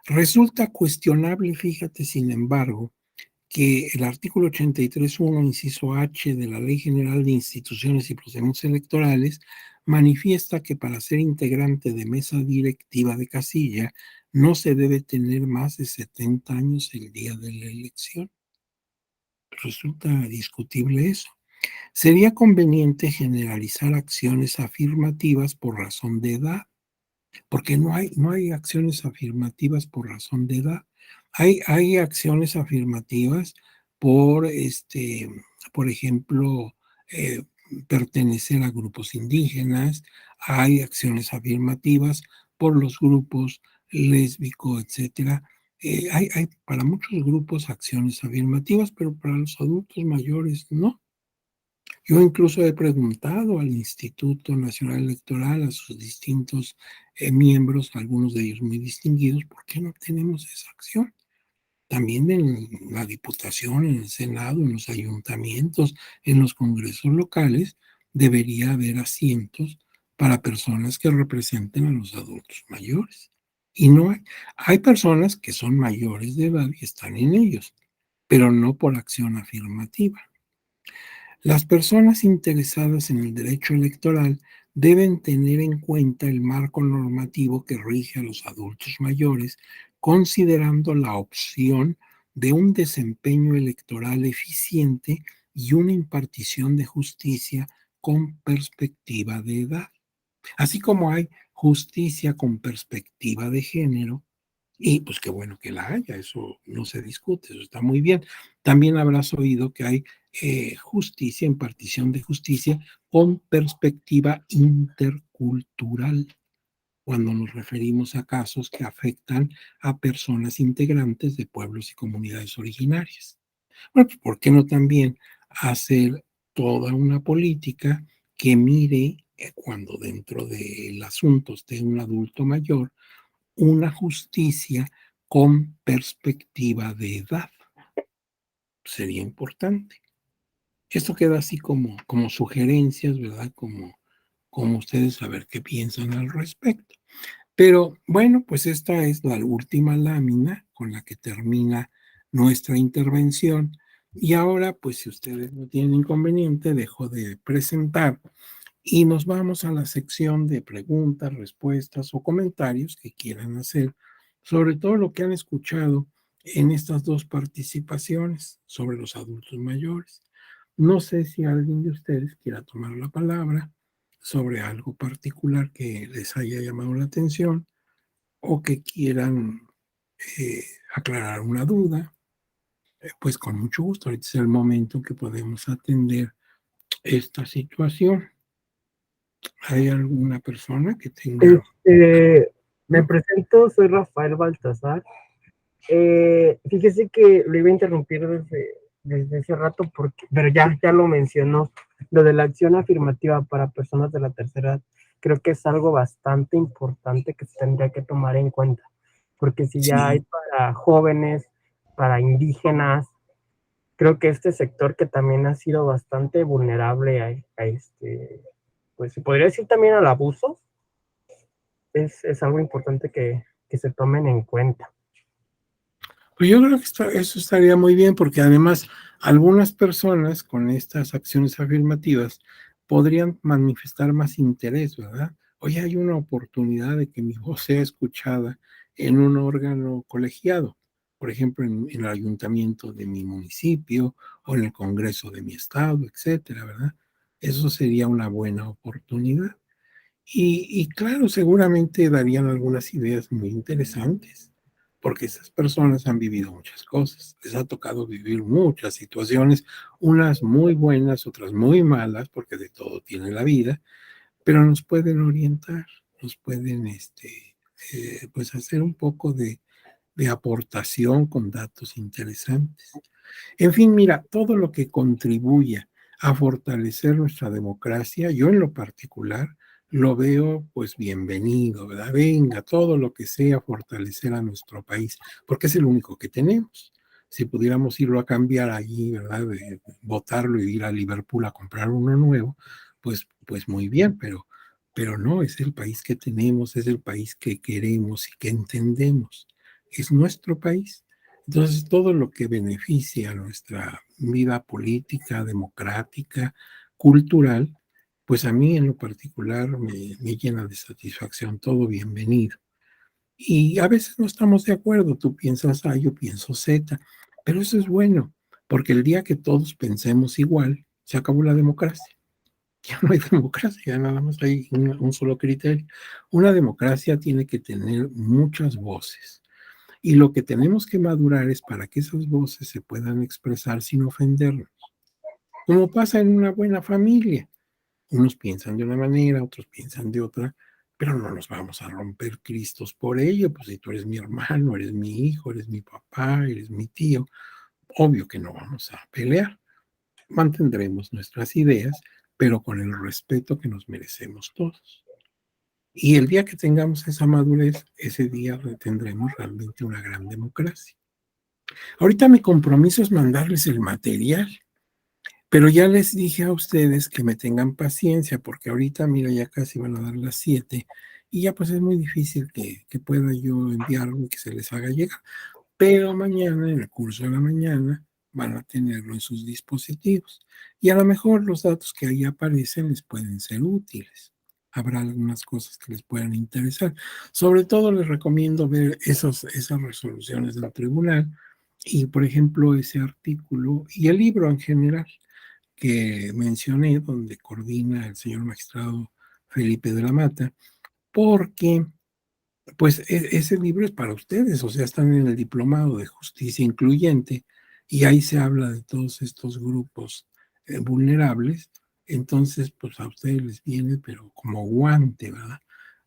[SPEAKER 1] Resulta cuestionable, fíjate, sin embargo, que el artículo 83.1, inciso H de la Ley General de Instituciones y Procedimientos Electorales manifiesta que para ser integrante de mesa directiva de casilla no se debe tener más de 70 años el día de la elección. Resulta discutible eso. Sería conveniente generalizar acciones afirmativas por razón de edad, porque no hay acciones afirmativas por razón de edad. Hay acciones afirmativas por, por ejemplo, eh, pertenecer a grupos indígenas, hay acciones afirmativas por los grupos lésbico, etcétera. Hay para muchos grupos acciones afirmativas, pero para los adultos mayores no. Yo incluso he preguntado al Instituto Nacional Electoral, a sus distintos miembros, algunos de ellos muy distinguidos, ¿por qué no tenemos esa acción? También en la Diputación, en el Senado, en los ayuntamientos, en los congresos locales, debería haber asientos para personas que representen a los adultos mayores. Y no hay. Hay personas que son mayores de edad y están en ellos, pero no por acción afirmativa. Las personas interesadas en el derecho electoral deben tener en cuenta el marco normativo que rige a los adultos mayores, considerando la opción de un desempeño electoral eficiente y una impartición de justicia con perspectiva de edad. Así como hay justicia con perspectiva de género, y pues qué bueno que la haya, eso no se discute, eso está muy bien. También habrás oído que hay justicia, impartición de justicia con perspectiva intercultural, cuando nos referimos a casos que afectan a personas integrantes de pueblos y comunidades originarias. Bueno, pues ¿por qué no también hacer toda una política que mire cuando dentro del asunto esté un adulto mayor, una justicia con perspectiva de edad? Sería importante. Esto queda así como sugerencias, ¿verdad? Como ustedes a ver qué piensan al respecto. Pero bueno, pues esta es la última lámina con la que termina nuestra intervención. Y ahora, pues si ustedes no tienen inconveniente, dejo de presentar y nos vamos a la sección de preguntas, respuestas o comentarios que quieran hacer sobre todo lo que han escuchado en estas dos participaciones sobre los adultos mayores. No sé si alguien de ustedes quiera tomar la palabra sobre algo particular que les haya llamado la atención o que quieran eh, aclarar una duda. Pues con mucho gusto, ahorita es el momento en que podemos atender esta situación. ¿Hay alguna persona que tenga?
[SPEAKER 3] Me presento, soy Rafael Baltasar. Fíjese que lo iba a interrumpir desde hace rato, pero ya lo mencionó, lo de la acción afirmativa para personas de la tercera edad. Creo que es algo bastante importante que se tendría que tomar en cuenta, porque si ya hay
[SPEAKER 1] Sí,
[SPEAKER 3] para jóvenes, para indígenas, creo que este sector que también ha sido bastante vulnerable pues se podría decir también al abuso, es algo importante que se tomen en cuenta.
[SPEAKER 1] pues yo creo que eso estaría muy bien porque además algunas personas con estas acciones afirmativas podrían manifestar más interés, ¿verdad? Oye, hay una oportunidad de que mi voz sea escuchada en un órgano colegiado. por ejemplo, en el ayuntamiento de mi municipio o en el Congreso de mi estado, etcétera, ¿verdad? Eso sería una buena oportunidad. Y claro, seguramente darían algunas ideas muy interesantes, porque esas personas han vivido muchas cosas, les ha tocado vivir muchas situaciones, unas muy buenas, otras muy malas, porque de todo tiene la vida, pero nos pueden orientar, nos pueden pues hacer un poco de aportación con datos interesantes. En fin, mira, todo lo que contribuya a fortalecer nuestra democracia, yo en lo particular lo veo pues bienvenido, ¿verdad? Venga, todo lo que sea fortalecer a nuestro país, porque es el único que tenemos. Si pudiéramos irlo a cambiar allí, ¿verdad? De votarlo y ir a Liverpool a comprar uno nuevo, pues muy bien, pero no, es el país que tenemos, es el país que queremos y que entendemos. Es nuestro país. Entonces, todo lo que beneficie a nuestra vida política, democrática, cultural, pues a mí en lo particular me llena de satisfacción, todo bienvenido. Y a veces no estamos de acuerdo, tú piensas A, yo pienso Z, pero eso es bueno, porque el día que todos pensemos igual, se acabó la democracia. Ya no hay democracia, nada más hay un solo criterio. Una democracia tiene que tener muchas voces. Y lo que tenemos que madurar es para que esas voces se puedan expresar sin ofendernos, como pasa en una buena familia. Unos piensan de una manera, otros piensan de otra, pero no nos vamos a romper Cristos por ello, pues si tú eres mi hermano, eres mi hijo, eres mi papá, eres mi tío, obvio que no vamos a pelear. Mantendremos nuestras ideas, pero con el respeto que nos merecemos todos. Y el día que tengamos esa madurez, ese día tendremos realmente una gran democracia. Ahorita mi compromiso es mandarles el material, pero ya les dije a ustedes que me tengan paciencia, porque ahorita, mira, ya casi van a dar las 7 y ya pues es muy difícil que pueda yo enviarlo y que se les haga llegar. Pero mañana, en el curso de la mañana, van a tenerlo en sus dispositivos. Y a lo mejor los datos que ahí aparecen les pueden ser útiles. Habrá algunas cosas que les puedan interesar. Sobre todo les recomiendo ver esas resoluciones del tribunal y, por ejemplo, ese artículo y el libro en general que mencioné, donde coordina el señor magistrado Felipe de la Mata, porque pues ese libro es para ustedes, o sea, están en el diplomado de justicia incluyente y ahí se habla de todos estos grupos vulnerables, entonces pues a ustedes les viene, pero como guante, ¿verdad?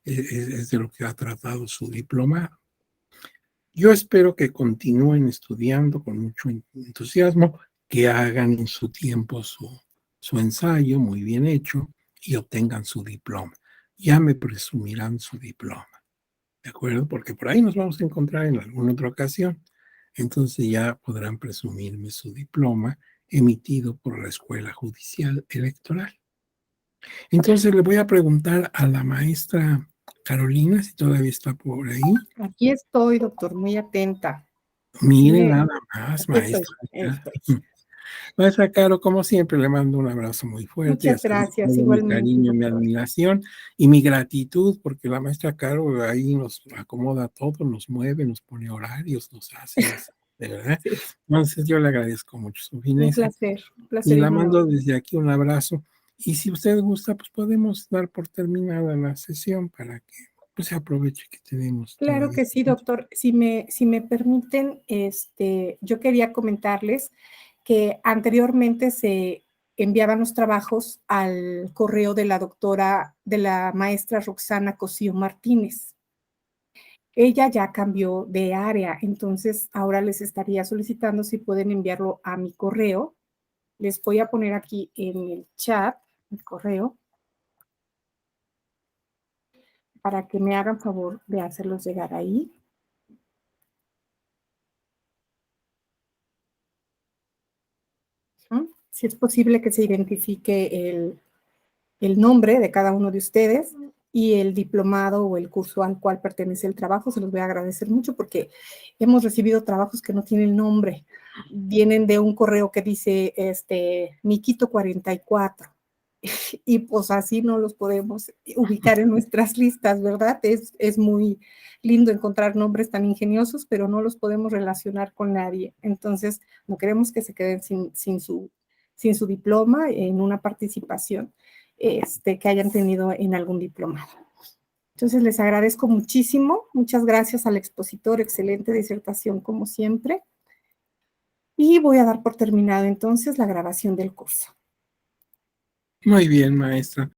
[SPEAKER 1] Es de lo que ha tratado su diplomado. Yo espero que continúen estudiando con mucho entusiasmo, que hagan en su tiempo su ensayo muy bien hecho y obtengan su diploma. Ya me presumirán su diploma. ¿De acuerdo? Porque por ahí nos vamos a encontrar en alguna otra ocasión. Entonces ya podrán presumirme su diploma emitido por la Escuela Judicial Electoral. Entonces le voy a preguntar a la maestra Carolina si todavía está por ahí.
[SPEAKER 4] Aquí estoy, doctor, muy atenta.
[SPEAKER 1] Mire
[SPEAKER 4] Sí,
[SPEAKER 1] nada más,
[SPEAKER 4] aquí estoy,
[SPEAKER 1] maestra.
[SPEAKER 4] estoy.
[SPEAKER 1] Maestra Caro, como siempre, le mando un abrazo muy fuerte,
[SPEAKER 4] Muchas
[SPEAKER 1] hasta
[SPEAKER 4] gracias,
[SPEAKER 1] todo mi
[SPEAKER 4] igualmente,
[SPEAKER 1] cariño, mi
[SPEAKER 4] doctor.
[SPEAKER 1] admiración y mi gratitud, porque la maestra Caro ahí nos acomoda todo, nos mueve, nos pone horarios, nos hace, de verdad.
[SPEAKER 4] Sí,
[SPEAKER 1] Entonces yo le agradezco mucho su
[SPEAKER 4] un
[SPEAKER 1] fineza y
[SPEAKER 4] placer y
[SPEAKER 1] la
[SPEAKER 4] un
[SPEAKER 1] mando
[SPEAKER 4] honor.
[SPEAKER 1] desde aquí un abrazo. Y si usted gusta, pues podemos dar por terminada la sesión para que pues, se aproveche que tenemos
[SPEAKER 4] Claro
[SPEAKER 1] todavía.
[SPEAKER 4] que sí, doctor. Si me permiten, yo quería comentarles que anteriormente se enviaban los trabajos al correo de de la maestra Roxana Cosío Martínez. Ella ya cambió de área, entonces ahora les estaría solicitando si pueden enviarlo a mi correo. Les voy a poner aquí en el chat el correo para que me hagan favor de hacerlos llegar ahí. Si es posible que se identifique el nombre de cada uno de ustedes y el diplomado o el curso al cual pertenece el trabajo, se los voy a agradecer mucho porque hemos recibido trabajos que no tienen nombre. Vienen de un correo que dice Miquito 44. y pues así no los podemos ubicar en nuestras listas, ¿verdad? Es muy lindo encontrar nombres tan ingeniosos, pero no los podemos relacionar con nadie. Entonces, no queremos que se queden sin su diploma en una participación que hayan tenido en algún diplomado. Entonces, les agradezco muchísimo. Muchas gracias al expositor. Excelente disertación, como siempre. Y voy a dar por terminado entonces la grabación del curso.
[SPEAKER 1] Muy bien, maestra.